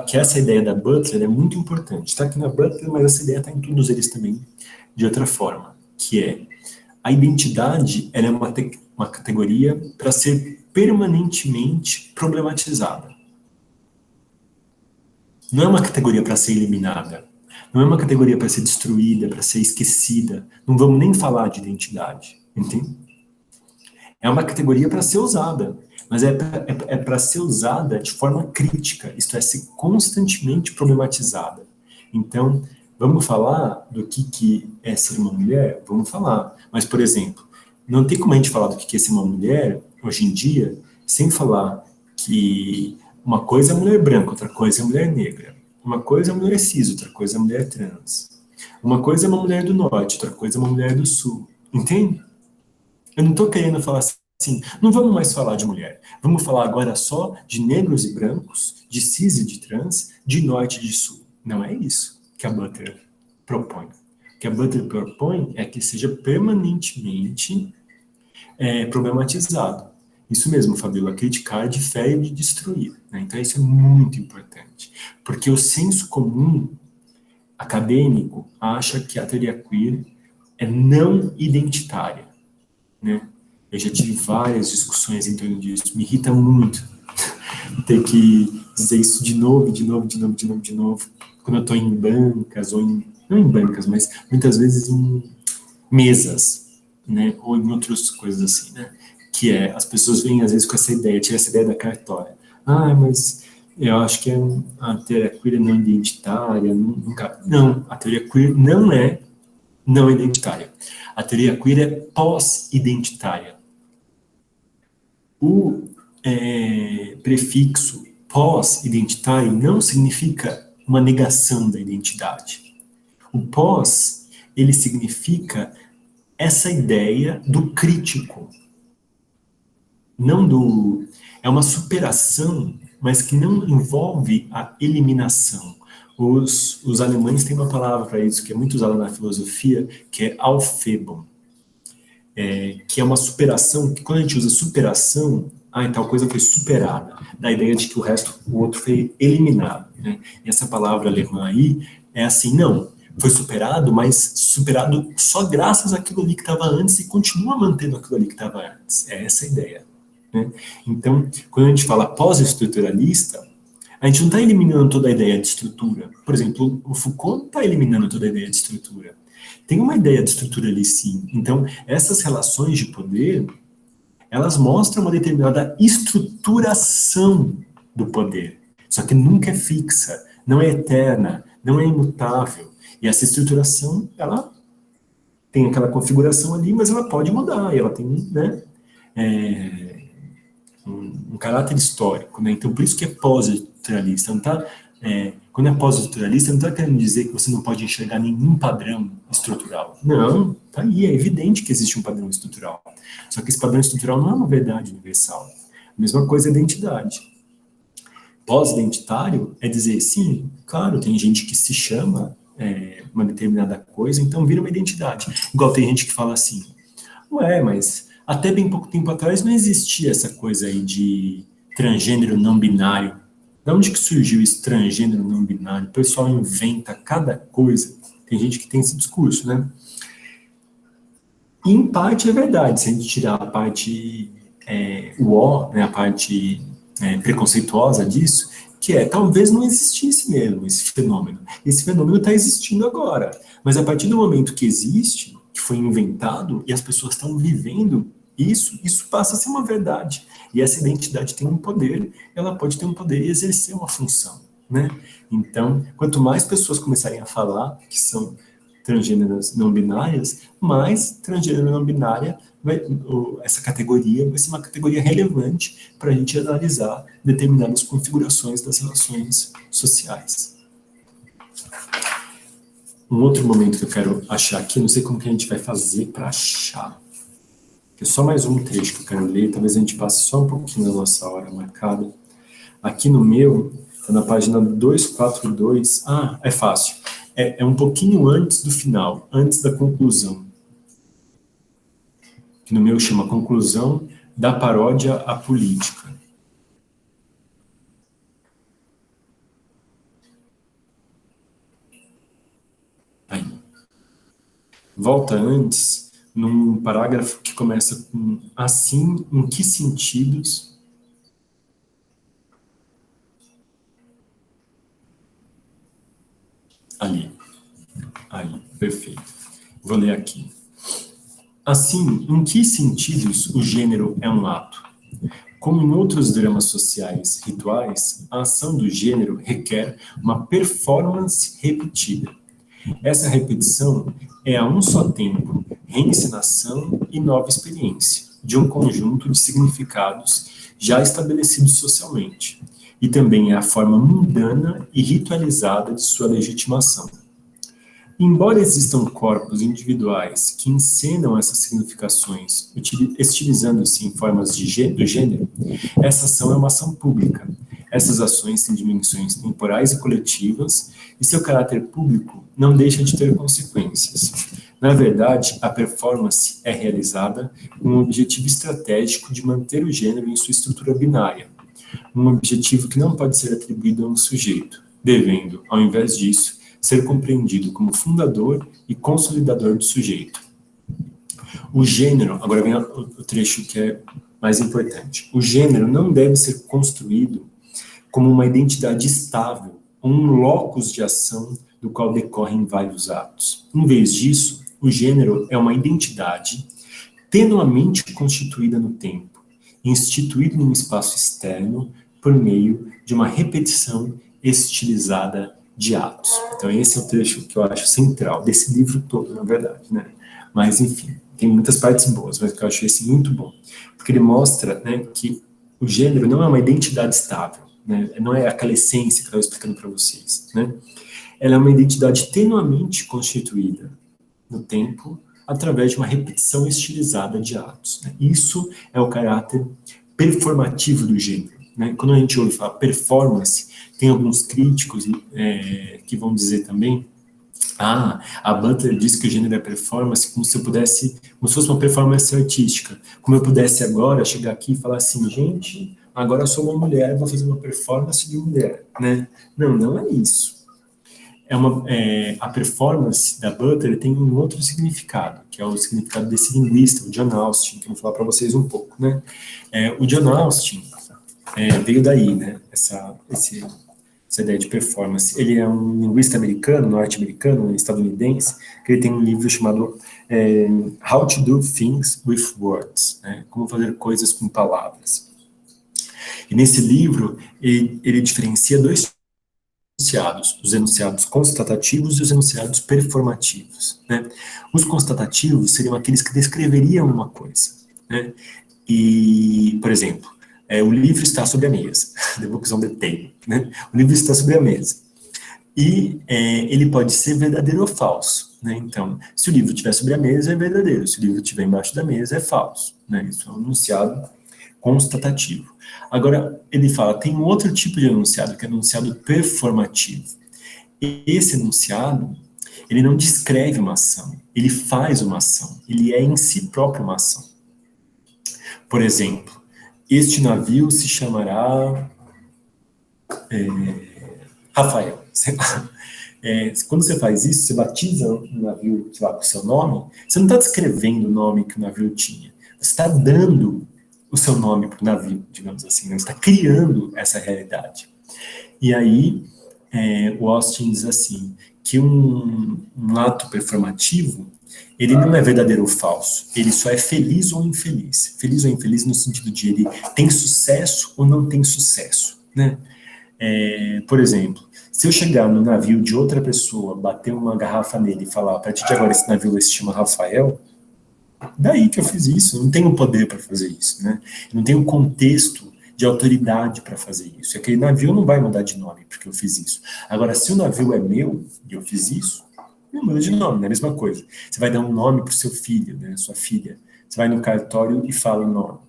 que essa ideia da Butler é muito importante. Está aqui na Butler, mas essa ideia está em todos eles também, de outra forma, que é a identidade, ela é uma categoria para ser permanentemente problematizada. Não é uma categoria para ser eliminada. Não é uma categoria para ser destruída, para ser esquecida. Não vamos nem falar de identidade, entende? É uma categoria para ser usada, mas é para ser usada de forma crítica, isto é, ser constantemente problematizada. Então, vamos falar do que é ser uma mulher? Vamos falar. Mas, por exemplo, não tem como a gente falar do que é ser uma mulher, hoje em dia, sem falar que uma coisa é mulher branca, outra coisa é mulher negra. Uma coisa é mulher cis, outra coisa é mulher trans. Uma coisa é uma mulher do norte, outra coisa é uma mulher do sul. Entende? Eu não estou querendo falar assim, não vamos mais falar de mulher. Vamos falar agora só de negros e brancos, de cis e de trans, de norte e de sul. Não é isso que a Butler propõe. O que a Butler propõe é que seja permanentemente problematizado. Isso mesmo, Fabíola, criticar de fé e de destruir. Né? Então, isso é muito importante. Porque o senso comum acadêmico acha que a teoria queer é não identitária. Né? Eu já tive várias discussões em torno disso. Me irrita muito ter que dizer isso de novo, quando eu estou em bancas, não em bancas, mas muitas vezes em mesas, né? Ou em outras coisas assim, né? Que as pessoas vêm às vezes com essa ideia, tira essa ideia da cartória. Mas eu acho que a teoria queer é não identitária, nunca. Não, a teoria queer não é não identitária. A teoria queer é pós-identitária. O prefixo pós-identitário não significa uma negação da identidade. O pós, ele significa essa ideia do crítico. É uma superação, mas que não envolve a eliminação. Os alemães têm uma palavra para isso, que é muito usada na filosofia, que é Aufhebung, que é uma superação, que quando a gente usa superação, tal coisa foi superada, da ideia de que o outro foi eliminado. Né? E essa palavra alemã aí é assim, não, foi superado, mas superado só graças àquilo ali que estava antes e continua mantendo aquilo ali que estava antes. É essa a ideia. Né? Então, quando a gente fala pós-estruturalista, a gente não está eliminando toda a ideia de estrutura. Por exemplo, o Foucault não está eliminando toda a ideia de estrutura. Tem uma ideia de estrutura ali, sim. Então, essas relações de poder, elas mostram uma determinada estruturação do poder. Só que nunca é fixa, não é eterna, não é imutável. E essa estruturação, ela tem aquela configuração ali, mas ela pode mudar, e ela tem, né, um caráter histórico, né? Então, por isso que é pós-estruturalista. Não tá, quando é pós-estruturalista, não está querendo dizer que você não pode enxergar nenhum padrão estrutural. Não, tá aí, é evidente que existe um padrão estrutural. Só que esse padrão estrutural não é uma verdade universal. A mesma coisa é a identidade. Pós-identitário é dizer, sim, claro, tem gente que se chama uma determinada coisa, então vira uma identidade. Igual tem gente que fala assim, mas até bem pouco tempo atrás não existia essa coisa aí de transgênero não binário. De onde que surgiu esse transgênero não binário? O pessoal inventa cada coisa. Tem gente que tem esse discurso, né? E, em parte é verdade, se a gente tirar a parte né, a parte preconceituosa disso, que talvez não existisse mesmo esse fenômeno. Esse fenômeno está existindo agora. Mas a partir do momento que existe, que foi inventado, e as pessoas estão vivendo isso passa a ser uma verdade. E essa identidade tem um poder, ela pode ter um poder e exercer uma função, né? Então, quanto mais pessoas começarem a falar que são transgêneras não binárias, mais transgênero não binária, essa categoria vai ser uma categoria relevante para a gente analisar determinadas configurações das relações sociais. Um outro momento que eu quero achar aqui, não sei como que a gente vai fazer para achar. É só mais um trecho que eu quero ler, talvez a gente passe só um pouquinho da nossa hora marcada. Aqui no meu, está na página 242. Ah, é fácil. É um pouquinho antes do final, antes da conclusão. Que no meu chama Conclusão da Paródia à Política. Aí. Volta antes, num parágrafo que começa com assim, em que sentidos... Aí, perfeito. Vou ler aqui. Assim, em que sentidos o gênero é um ato? Como em outros dramas sociais rituais, a ação do gênero requer uma performance repetida. Essa repetição é a um só tempo reencenação e nova experiência de um conjunto de significados já estabelecidos socialmente, e também é a forma mundana e ritualizada de sua legitimação. Embora existam corpos individuais que encenam essas significações, estilizando-se em formas do gênero, essa ação é uma ação pública. Essas ações têm dimensões temporais e coletivas, e seu caráter público não deixa de ter consequências. Na verdade, a performance é realizada com o objetivo estratégico de manter o gênero em sua estrutura binária, um objetivo que não pode ser atribuído a um sujeito, devendo, ao invés disso, ser compreendido como fundador e consolidador do sujeito. O gênero, agora vem o trecho que é mais importante, o gênero não deve ser construído como uma identidade estável, ou um locus de ação do qual decorrem vários atos. Em vez disso, o gênero é uma identidade tenuamente constituída no tempo, instituído num espaço externo por meio de uma repetição estilizada de atos. Então esse é o trecho que eu acho central desse livro todo, na verdade, né? Mas enfim, tem muitas partes boas, mas eu acho esse muito bom, porque ele mostra, né, que o gênero não é uma identidade estável, né? Não é aquela essência que eu estava explicando para vocês, né? Ela é uma identidade tenuamente constituída no tempo através de uma repetição estilizada de atos, né? Isso é o caráter performativo do gênero, né? Quando a gente ouve falar performance, tem alguns críticos que vão dizer também, a Butler disse que o gênero é performance como se fosse uma performance artística, como eu pudesse agora chegar aqui e falar assim, gente, agora eu sou uma mulher, vou fazer uma performance de mulher, né? Não é isso. A performance da Butler tem um outro significado, que é o significado desse linguista, o John Austin, que eu vou falar para vocês um pouco, né? O John Austin veio daí, né? Essa ideia de performance. Ele é um linguista americano, norte-americano, estadunidense, que ele tem um livro chamado How to Do Things with Words, né? Como fazer coisas com palavras. E nesse livro, ele diferencia dois enunciados, os enunciados constatativos e os enunciados performativos, né? Os constatativos seriam aqueles que descreveriam uma coisa, né? E, por exemplo, o livro está sobre a mesa, the book's on the table, né? O livro está sobre a mesa. E ele pode ser verdadeiro ou falso, né? Então, se o livro estiver sobre a mesa, é verdadeiro. Se o livro estiver embaixo da mesa, é falso, né? Isso é um enunciado constatativo. Agora, ele fala, tem um outro tipo de enunciado, que é o enunciado performativo. E esse enunciado, ele não descreve uma ação, ele faz uma ação, ele é em si próprio uma ação. Por exemplo, este navio se chamará Rafael, sei lá. Quando você faz isso, você batiza um navio, sei lá, com o seu nome, você não está descrevendo o nome que o navio tinha, você está dando o seu nome para o navio, digamos assim, né? Você está criando essa realidade. E aí, o Austin diz assim, que um ato performativo, ele não é verdadeiro ou falso, ele só é feliz ou infeliz. Feliz ou infeliz no sentido de ele tem sucesso ou não tem sucesso, né? Por exemplo, se eu chegar no navio de outra pessoa, bater uma garrafa nele e falar, a partir de agora esse navio vai se chama Rafael, daí que eu fiz isso, eu não tenho poder para fazer isso, né? Eu não tenho contexto de autoridade para fazer isso. Aquele navio não vai mudar de nome porque eu fiz isso. Agora, se o navio é meu e eu fiz isso, não muda de nome, não é a mesma coisa. Você vai dar um nome para o seu filho, né, sua filha. Você vai no cartório e fala o nome.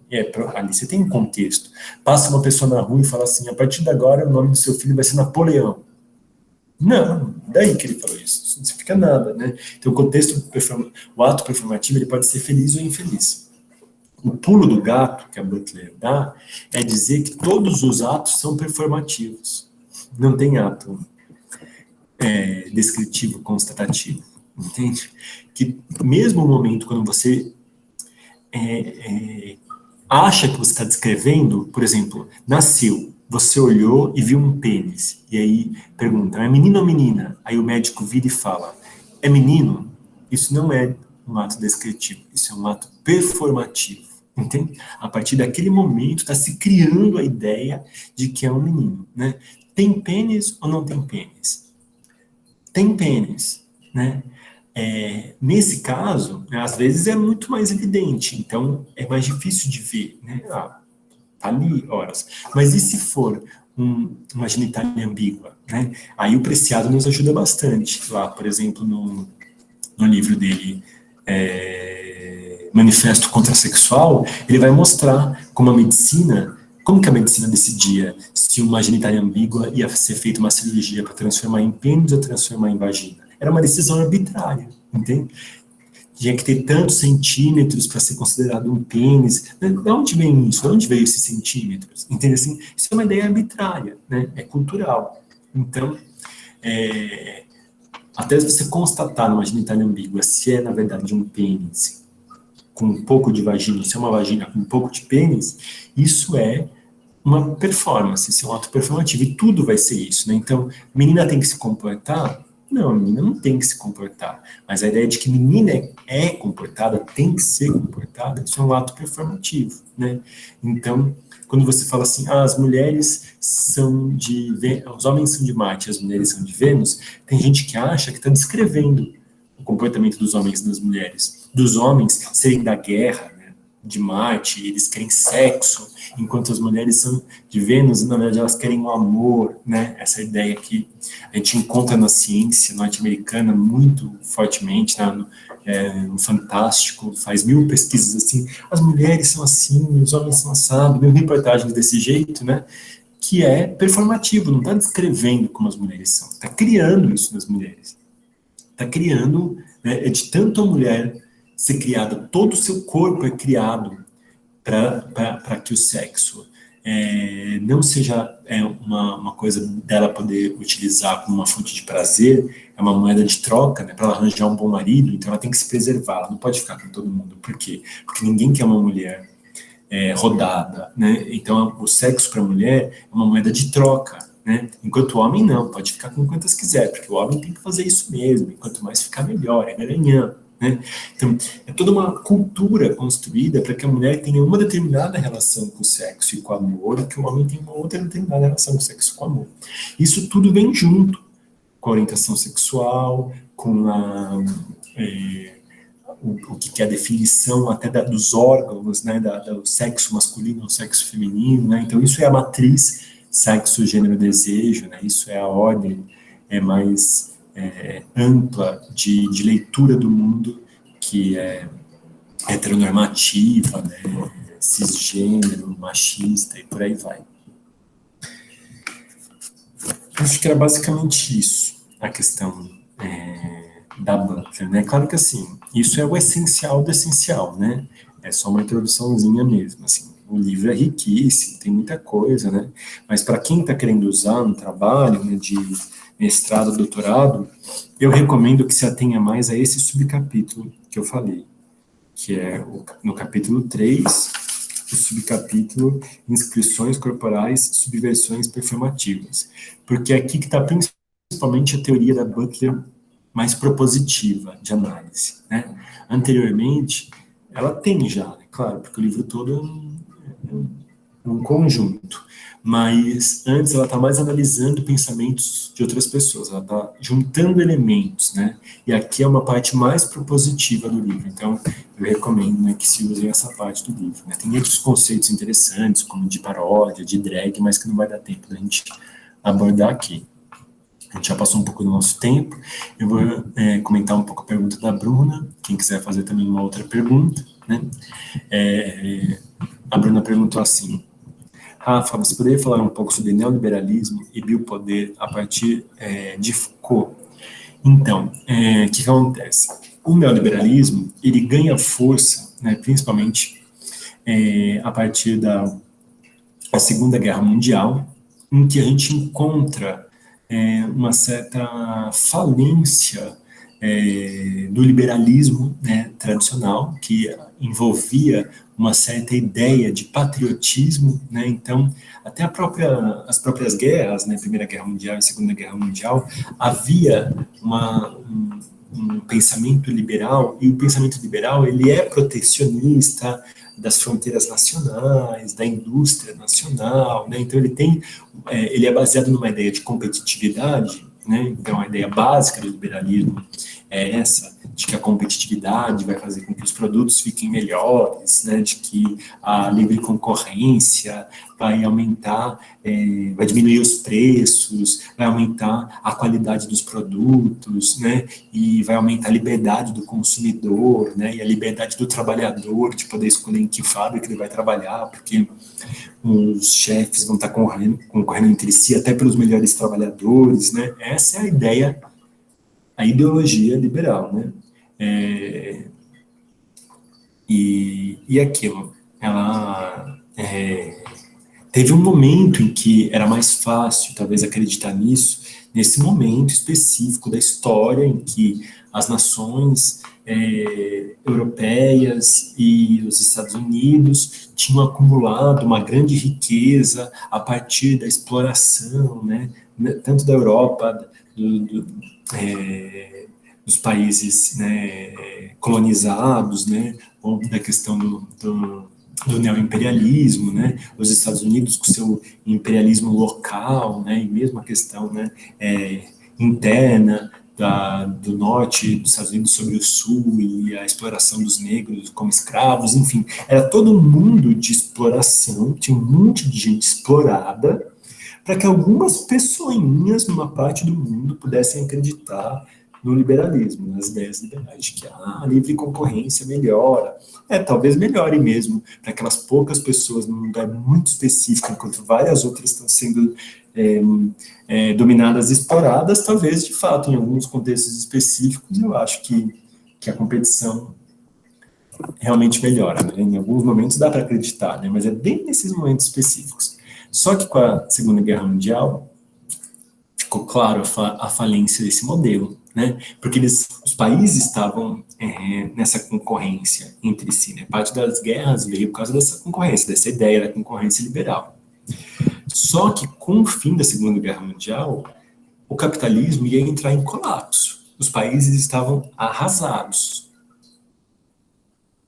Ali você tem um contexto. Passa uma pessoa na rua e fala assim, a partir de agora o nome do seu filho vai ser Napoleão. Não, daí que ele falou isso. Não significa nada, né? Então, o ato performativo, ele pode ser feliz ou infeliz. O pulo do gato que a Butler dá é dizer que todos os atos são performativos. Não tem ato descritivo, constatativo. Entende? Que mesmo no momento quando você acha que você está descrevendo, por exemplo, nasceu, você olhou e viu um pênis, e aí pergunta, é menino ou menina? Aí o médico vira e fala, é menino? Isso não é um ato descritivo, isso é um ato performativo, entende? A partir daquele momento está se criando a ideia de que é um menino, né? Tem pênis ou não tem pênis? Tem pênis, né? Nesse caso, né, às vezes é muito mais evidente, então é mais difícil de ver, né? Tá ali horas. Mas e se for uma genitália ambígua, né? Aí o Preciado nos ajuda bastante. Lá, por exemplo, no livro dele, Manifesto Contrasexual, ele vai mostrar como que a medicina decidia se uma genitália ambígua ia ser feita uma cirurgia para transformar em pênis ou transformar em vagina. Era uma decisão arbitrária, entende? Tinha que ter tantos centímetros para ser considerado um pênis. De onde vem isso? De onde veio esses centímetros? Entende assim? Isso é uma ideia arbitrária, né? É cultural. Então, até você constatar numa genitália ambígua se é, na verdade, um pênis com um pouco de vagina, se é uma vagina com um pouco de pênis, isso é uma performance, isso é um ato performativo, e tudo vai ser isso, né? Então, menina tem que se comportar? Não, a menina não tem que se comportar, mas a ideia de que menina é comportada, tem que ser comportada, isso é um ato performativo, né? Então, quando você fala assim, as mulheres são os homens são de Marte, as mulheres são de Vênus, tem gente que acha que está descrevendo o comportamento dos homens e das mulheres, dos homens serem da guerra, né, de Marte, eles querem sexo, enquanto as mulheres são de Vênus, na verdade elas querem o amor, né, essa ideia que a gente encontra na ciência norte-americana muito fortemente, né, no Fantástico, faz 1000 pesquisas assim, as mulheres são assim, os homens são assados, 1000 reportagens desse jeito, né, que é performativo, não está descrevendo como as mulheres são, está criando isso nas mulheres. Está criando, né, de tanto a mulher ser criada, todo o seu corpo é criado para que o sexo não seja uma coisa dela poder utilizar como uma fonte de prazer, é uma moeda de troca, né, para ela arranjar um bom marido, então ela tem que se preservar, ela não pode ficar com todo mundo. Por quê? Porque ninguém quer uma mulher rodada, né? Então o sexo para a mulher é uma moeda de troca, né? Enquanto o homem não, pode ficar com quantas quiser, porque o homem tem que fazer isso mesmo, e quanto mais ficar melhor, é garanhão, né? Então é toda uma cultura construída para que a mulher tenha uma determinada relação com o sexo e com o amor, e que o homem tenha uma outra determinada relação com o sexo e com o amor. Isso tudo vem junto com a orientação sexual, com o que é a definição até dos órgãos, né, do sexo masculino, do sexo feminino, né, então isso é a matriz sexo, gênero, desejo, né, isso é a ordem mais ampla de leitura do mundo, que é heteronormativa, né, cisgênero, machista e por aí vai. Acho que era basicamente isso, a questão da Butler, né? Claro que assim, isso é o essencial do essencial, né? É só uma introduçãozinha mesmo, assim. o livro é riquíssimo, tem muita coisa, né? Mas para quem está querendo usar no trabalho, né, de mestrado, doutorado, eu recomendo que se atenha mais a esse subcapítulo que eu falei, que é no capítulo 3, o subcapítulo Inscrições Corporais, Subversões Performativas. Porque é aqui que está principalmente a teoria da Butler mais propositiva de análise, né? Anteriormente, ela tem já, né? Claro, porque o livro todo é um conjunto, mas antes ela está mais analisando pensamentos de outras pessoas, ela está juntando elementos, né? E aqui é uma parte mais propositiva do livro, então eu recomendo, né, que se usem essa parte do livro, né? Tem outros conceitos interessantes, como de paródia, de drag, mas que não vai dar tempo da gente abordar aqui. A gente já passou um pouco do nosso tempo. Eu vou comentar um pouco a pergunta da Bruna. Quem quiser fazer também uma outra pergunta, né? A Bruna perguntou assim: Rafa, você poderia falar um pouco sobre neoliberalismo e biopoder a partir de Foucault? Então, o que acontece? O neoliberalismo, ele ganha força, né, principalmente a partir da Segunda Guerra Mundial, em que a gente encontra uma certa falência do liberalismo, né, tradicional, que envolvia uma certa ideia de patriotismo, né? Então, até as próprias guerras, né, Primeira Guerra Mundial e Segunda Guerra Mundial, havia um pensamento liberal, e o pensamento liberal, ele é protecionista das fronteiras nacionais, da indústria nacional, né? Então ele é baseado numa ideia de competitividade, né? Então a ideia básica do liberalismo é essa, de que a competitividade vai fazer com que os produtos fiquem melhores, né? De que a livre concorrência vai aumentar, vai diminuir os preços, vai aumentar a qualidade dos produtos, né? E vai aumentar a liberdade do consumidor, né? E a liberdade do trabalhador de poder escolher em que fábrica ele vai trabalhar, porque os chefes vão estar concorrendo entre si até pelos melhores trabalhadores, né? Essa é a ideia, a ideologia liberal, né? E aquilo, ela teve um momento em que era mais fácil, talvez, acreditar nisso, nesse momento específico da história em que as nações europeias e os Estados Unidos tinham acumulado uma grande riqueza a partir da exploração, né, tanto da Europa, dos países, né, colonizados, né, ou da questão do neoimperialismo, né, os Estados Unidos com seu imperialismo local, né, e mesmo a questão, né, interna do norte dos Estados Unidos sobre o sul e a exploração dos negros como escravos, enfim, era todo um mundo de exploração, tinha um monte de gente explorada para que algumas pessoinhas numa parte do mundo pudessem acreditar no liberalismo, nas ideias liberais, de que a livre concorrência melhora. Talvez melhore mesmo, para aquelas poucas pessoas num lugar muito específico, enquanto várias outras estão sendo dominadas e exploradas, talvez, de fato, em alguns contextos específicos, eu acho que a competição realmente melhora, né? Em alguns momentos dá para acreditar, né? Mas é bem nesses momentos específicos. Só que com a Segunda Guerra Mundial, ficou claro a falência desse modelo, né? Porque os países estavam nessa concorrência entre si, né? Parte das guerras veio por causa dessa concorrência, dessa ideia da concorrência liberal. Só que com o fim da Segunda Guerra Mundial, o capitalismo ia entrar em colapso. Os países estavam arrasados.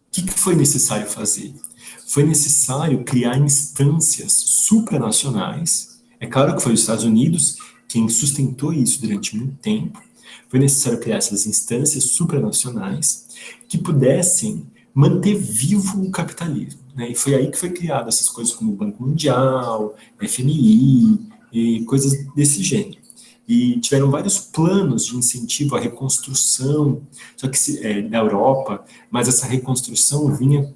O que foi necessário fazer? Foi necessário criar instâncias supranacionais. É claro que foi os Estados Unidos quem sustentou isso durante muito tempo. Foi necessário criar essas instâncias supranacionais que pudessem manter vivo o capitalismo, né? E foi aí que foi criado essas coisas como o Banco Mundial, FMI e coisas desse gênero. E tiveram vários planos de incentivo à reconstrução, só que da Europa, mas essa reconstrução vinha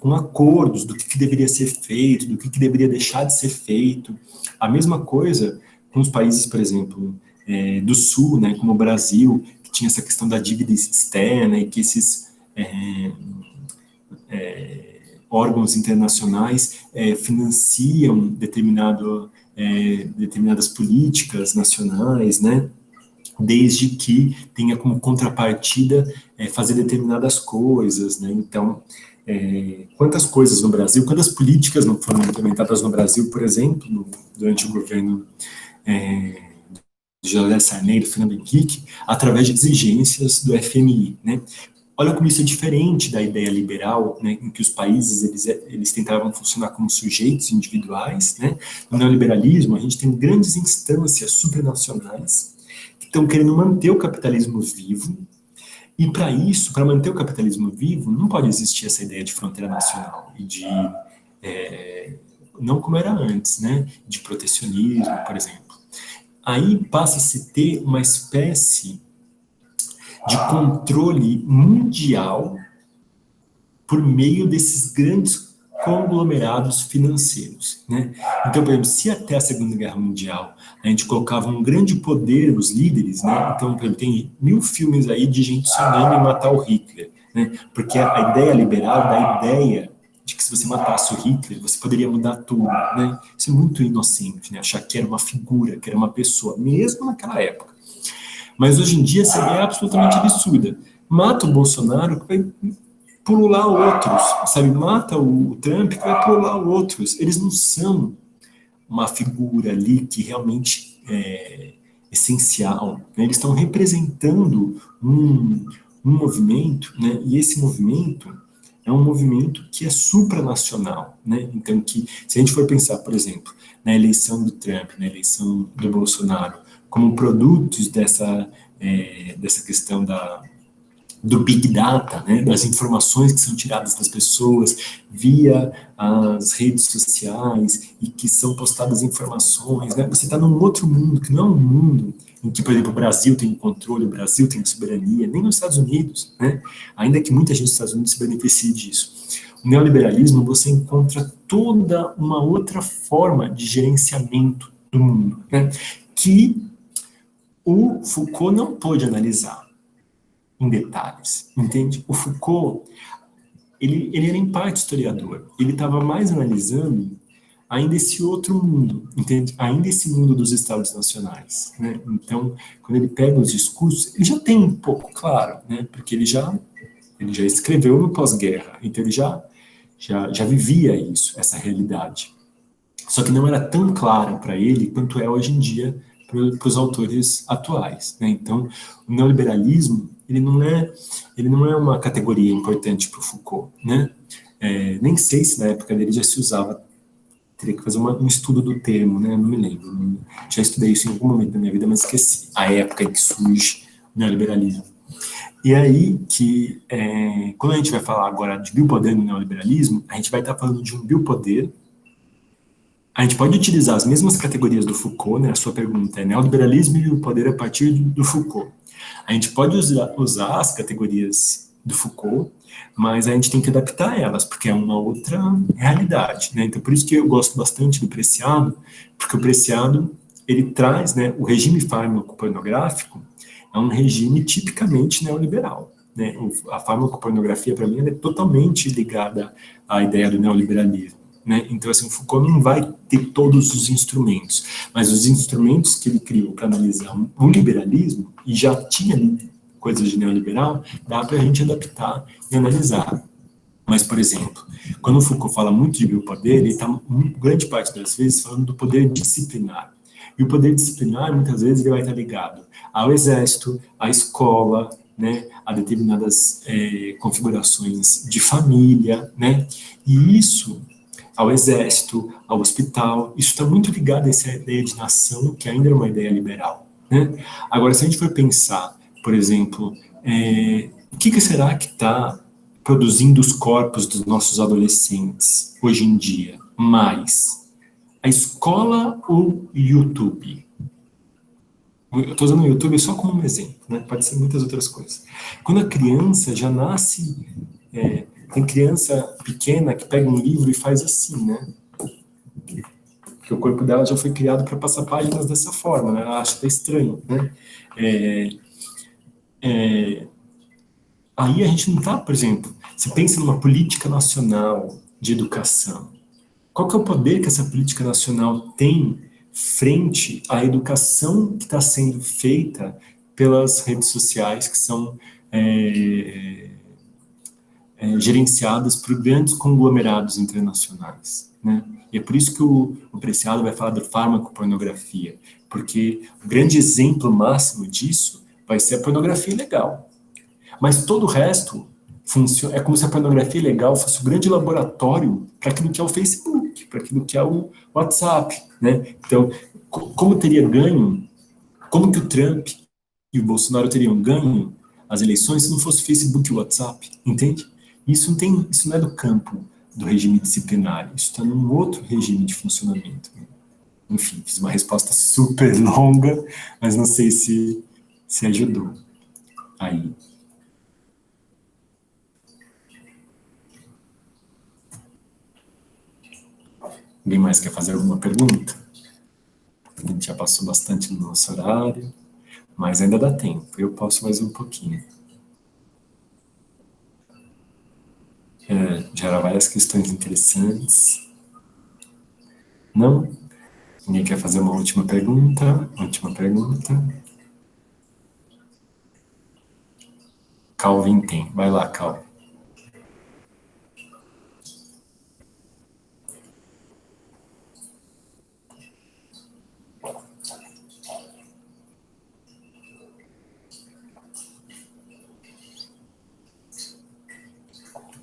com acordos do que deveria ser feito, do que deveria deixar de ser feito. A mesma coisa com os países, por exemplo, do Sul, né, como o Brasil, que tinha essa questão da dívida externa e que órgãos internacionais financiam determinadas políticas nacionais, né? Desde que tenha como contrapartida fazer determinadas coisas, né? Então, quantas coisas no Brasil, quantas políticas não foram implementadas no Brasil, por exemplo, durante o governo de José Sarney, do Fernando Henrique, através de exigências do FMI, né? Olha como isso é diferente da ideia liberal, né, em que os países eles tentavam funcionar como sujeitos individuais, né? No neoliberalismo, a gente tem grandes instâncias supranacionais que estão querendo manter o capitalismo vivo, e para isso, para manter o capitalismo vivo, não pode existir essa ideia de fronteira nacional e de não como era antes, né, de protecionismo, por exemplo. Aí passa a se ter uma espécie de controle mundial por meio desses grandes conglomerados financeiros, né? Então, por exemplo, se até a Segunda Guerra Mundial a gente colocava um grande poder nos líderes, né? Então, por exemplo, tem 1000 filmes aí de gente sonhando em matar o Hitler, né? Porque a ideia liberal da ideia de que se você matasse o Hitler, você poderia mudar tudo, né? Isso é muito inocente, né? Achar que era uma figura, que era uma pessoa, mesmo naquela época. Mas hoje em dia essa ideia é absolutamente absurda. Mata o Bolsonaro, que vai pulular outros, sabe? Mata o Trump, que vai pulular outros. Eles não são uma figura ali que realmente é essencial, né? Eles estão representando um movimento, né? E esse movimento é um movimento que é supranacional, né? Então, que se a gente for pensar, por exemplo, na eleição do Trump, na eleição do Bolsonaro, como produtos dessa questão do Big Data, né, das informações que são tiradas das pessoas via as redes sociais e que são postadas informações, né, você está num outro mundo, que não é um mundo em que, por exemplo, o Brasil tem o controle, o Brasil tem a soberania, nem nos Estados Unidos, né, ainda que muita gente nos Estados Unidos se beneficie disso. O neoliberalismo, você encontra toda uma outra forma de gerenciamento do mundo, né, que o Foucault não pôde analisar em detalhes, entende? O Foucault, ele era em parte historiador, ele estava mais analisando ainda esse outro mundo, entende? Ainda esse mundo dos estados nacionais, né? Então, quando ele pega os discursos, ele já tem um pouco claro, né? Porque ele já escreveu no pós-guerra, então ele já vivia isso, essa realidade. Só que não era tão clara para ele quanto é hoje em dia para os autores atuais, né? Então, o neoliberalismo ele não é uma categoria importante para o Foucault, né? Nem sei se na época dele já se usava, teria que fazer um estudo do termo, né? Não me lembro, já estudei isso em algum momento da minha vida, mas esqueci a época em que surge o neoliberalismo. E aí que, quando a gente vai falar agora de biopoder no neoliberalismo, a gente vai estar falando de um biopoder. A gente pode utilizar as mesmas categorias do Foucault, né? A sua pergunta é neoliberalismo e o poder a partir do Foucault. A gente pode usar as categorias do Foucault, mas a gente tem que adaptar elas, porque é uma outra realidade, né? Então, por isso que eu gosto bastante do Preciado, porque o Preciado, ele traz, né, o regime fármaco-pornográfico é um regime tipicamente neoliberal, né? A farmacopornografia, para mim, ela é totalmente ligada à ideia do neoliberalismo, né? Então, assim, o Foucault não vai ter todos os instrumentos, mas os instrumentos que ele criou para analisar o liberalismo, e já tinha coisas de neoliberal, dá para a gente adaptar e analisar. Mas, por exemplo, quando o Foucault fala muito de biopoder, ele está, grande parte das vezes, falando do poder disciplinar. E o poder disciplinar, muitas vezes, ele vai estar ligado ao exército, à escola, né, a determinadas configurações de família, né? E isso, ao exército, ao hospital, isso está muito ligado a essa ideia de nação, que ainda é uma ideia liberal, né? Agora, se a gente for pensar, por exemplo, o que será que está produzindo os corpos dos nossos adolescentes hoje em dia? Mais a escola ou YouTube? Eu estou usando o YouTube só como um exemplo, né? Pode ser muitas outras coisas. Quando a criança já nasce, tem criança pequena que pega um livro e faz assim, né? Porque o corpo dela já foi criado para passar páginas dessa forma, né? Ela acha até estranho, né? Aí a gente não está, por exemplo, você pensa numa política nacional de educação? Qual que é o poder que essa política nacional tem frente à educação que está sendo feita pelas redes sociais, que são gerenciadas por grandes conglomerados internacionais, né? E é por isso que o Preciado vai falar da farmacopornografia, porque o grande exemplo máximo disso vai ser a pornografia ilegal. Mas todo o resto funciona, é como se a pornografia ilegal fosse o grande laboratório para aquilo que é o Facebook, para aquilo que é o WhatsApp, né? Então, como teria ganho, como que o Trump e o Bolsonaro teriam ganho as eleições se não fosse o Facebook e o WhatsApp, entende? Isso não é do campo do regime disciplinar, isso está num outro regime de funcionamento. Enfim, fiz uma resposta super longa, mas não sei se ajudou. Aí. Alguém mais quer fazer alguma pergunta? A gente já passou bastante no nosso horário, mas ainda dá tempo, eu posso mais um pouquinho. Gera várias questões interessantes. Não? Ninguém quer fazer uma última pergunta? Última pergunta. Calvin tem. Vai lá, Calvin.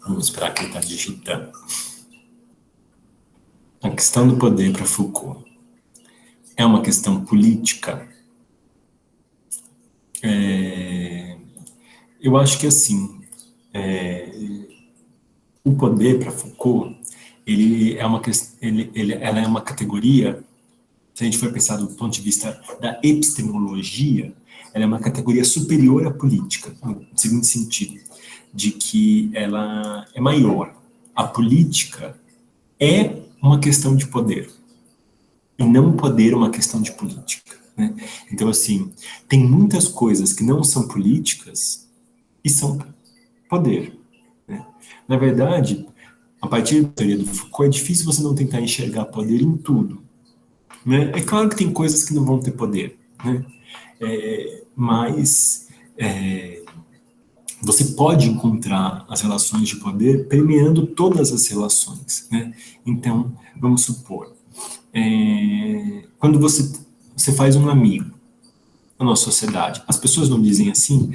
Vamos esperar que ele está digitando. A questão do poder para Foucault é uma questão política? Eu acho que assim, o poder para Foucault, ela é uma categoria, se a gente for pensar do ponto de vista da epistemologia, ela é uma categoria superior à política, no seguinte sentido, de que ela é maior. A política é uma questão de poder, e não o poder é uma questão de política, né? Então, assim, tem muitas coisas que não são políticas e são poder, né? Na verdade, a partir da teoria do Foucault, é difícil você não tentar enxergar poder em tudo, né? É claro que tem coisas que não vão ter poder, né? Mas você pode encontrar as relações de poder permeando todas as relações, né? Então, vamos supor, quando você faz um amigo na nossa sociedade, as pessoas não dizem assim,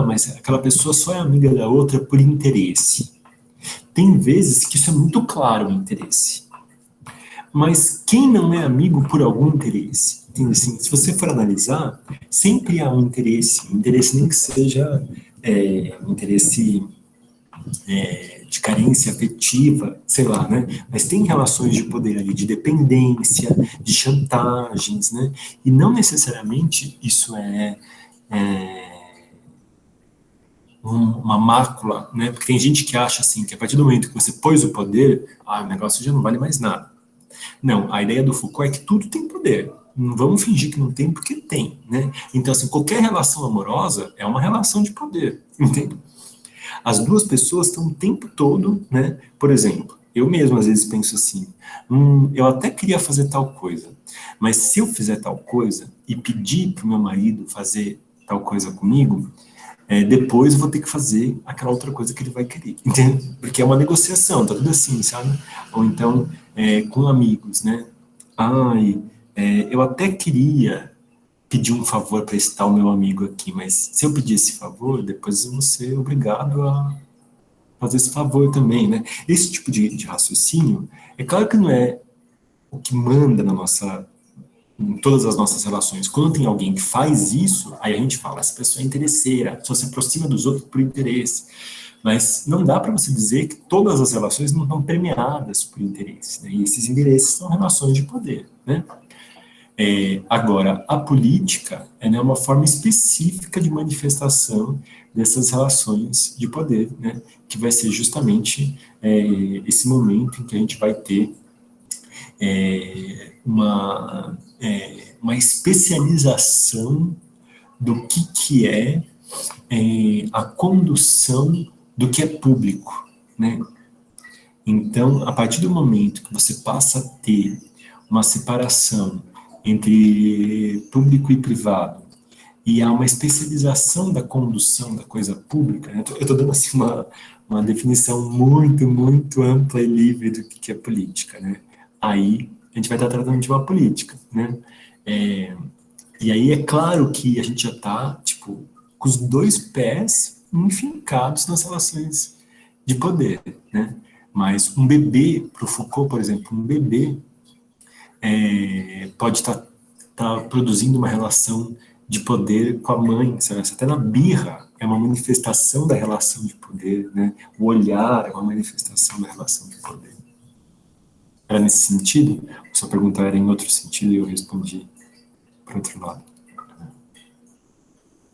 mas aquela pessoa só é amiga da outra por interesse. Tem vezes que isso é muito claro, o interesse. Mas quem não é amigo por algum interesse? Entende? Assim, se você for analisar, sempre há um interesse nem que seja um interesse de carência afetiva, sei lá, né? Mas tem relações de poder ali, de dependência, de chantagens, né? E não necessariamente isso é uma mácula, né? Porque tem gente que acha assim, que a partir do momento que você pôs o poder, o negócio já não vale mais nada. Não, a ideia do Foucault é que tudo tem poder. Não vamos fingir que não tem, porque tem, né? Então, assim, qualquer relação amorosa é uma relação de poder, entende? As duas pessoas estão o tempo todo, né? Por exemplo, eu mesmo às vezes penso assim, eu até queria fazer tal coisa, mas se eu fizer tal coisa e pedir para o meu marido fazer tal coisa comigo, depois eu vou ter que fazer aquela outra coisa que ele vai querer, entende? Porque é uma negociação, tá tudo assim, sabe? Ou então, com amigos, né? Eu até queria pedir um favor para esse tal meu amigo aqui, mas se eu pedir esse favor, depois eu vou ser obrigado a fazer esse favor também, né? Esse tipo de raciocínio, é claro que não é o que manda em todas as nossas relações. Quando tem alguém que faz isso, aí a gente fala, essa pessoa é interesseira, só se aproxima dos outros por interesse. Mas não dá para você dizer que todas as relações não estão permeadas por interesse, né? E esses interesses são relações de poder, né? Agora, a política é uma forma específica de manifestação dessas relações de poder, né? Que vai ser justamente esse momento em que a gente vai ter uma especialização do que é a condução do que é público, né? Então, a partir do momento que você passa a ter uma separação entre público e privado, e há uma especialização da condução da coisa pública, né? Eu estou dando assim uma definição muito, muito ampla e livre do que é política, né? Aí a gente vai estar tratando de uma política, né? E aí é claro que a gente já está, tipo, com os dois pés enfincados nas relações de poder, né? Mas um bebê, para o Foucault, por exemplo, um bebê pode estar produzindo uma relação de poder com a mãe, sabe? Até na birra é uma manifestação da relação de poder, né? O olhar é uma manifestação da relação de poder. Era nesse sentido? A sua pergunta era em outro sentido e eu respondi para outro lado.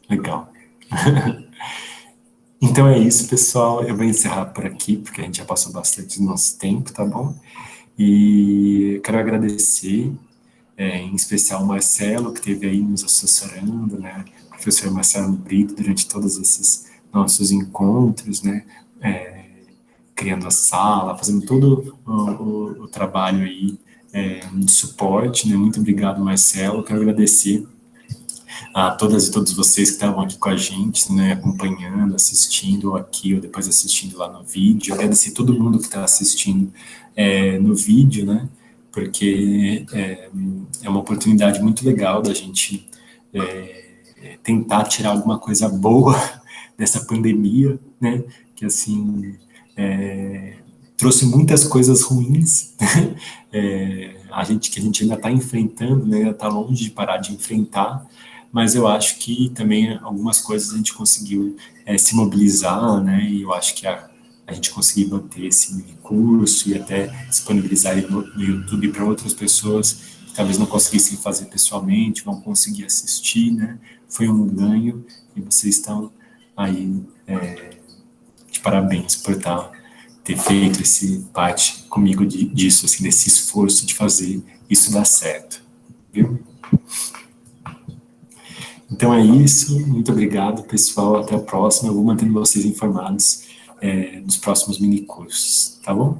Legal. Então é isso, pessoal. Eu vou encerrar por aqui, porque a gente já passou bastante do nosso tempo, tá bom? E quero agradecer, em especial o Marcelo, que esteve aí nos assessorando, né? O professor Marcelo Brito, durante todos esses nossos encontros, né? Criando a sala, fazendo todo o trabalho aí de suporte, né? Muito obrigado, Marcelo. Quero agradecer a todas e todos vocês que estavam aqui com a gente, né, acompanhando, assistindo ou aqui, ou depois assistindo lá no vídeo. Agradecer todo mundo que está assistindo no vídeo, né, porque é uma oportunidade muito legal da gente tentar tirar alguma coisa boa dessa pandemia, né, que assim trouxe muitas coisas ruins, a gente ainda está enfrentando, né, ainda está longe de parar de enfrentar, mas eu acho que também algumas coisas a gente conseguiu se mobilizar, né, e eu acho que a gente conseguir manter esse curso e até disponibilizar ele no YouTube para outras pessoas que talvez não conseguissem fazer pessoalmente, vão conseguir assistir, né, foi um ganho e vocês estão aí de parabéns por ter feito parte comigo disso, assim, desse esforço de fazer isso dar certo, viu? Então é isso, muito obrigado, pessoal, até a próxima, eu vou mantendo vocês informados nos próximos minicursos, tá bom?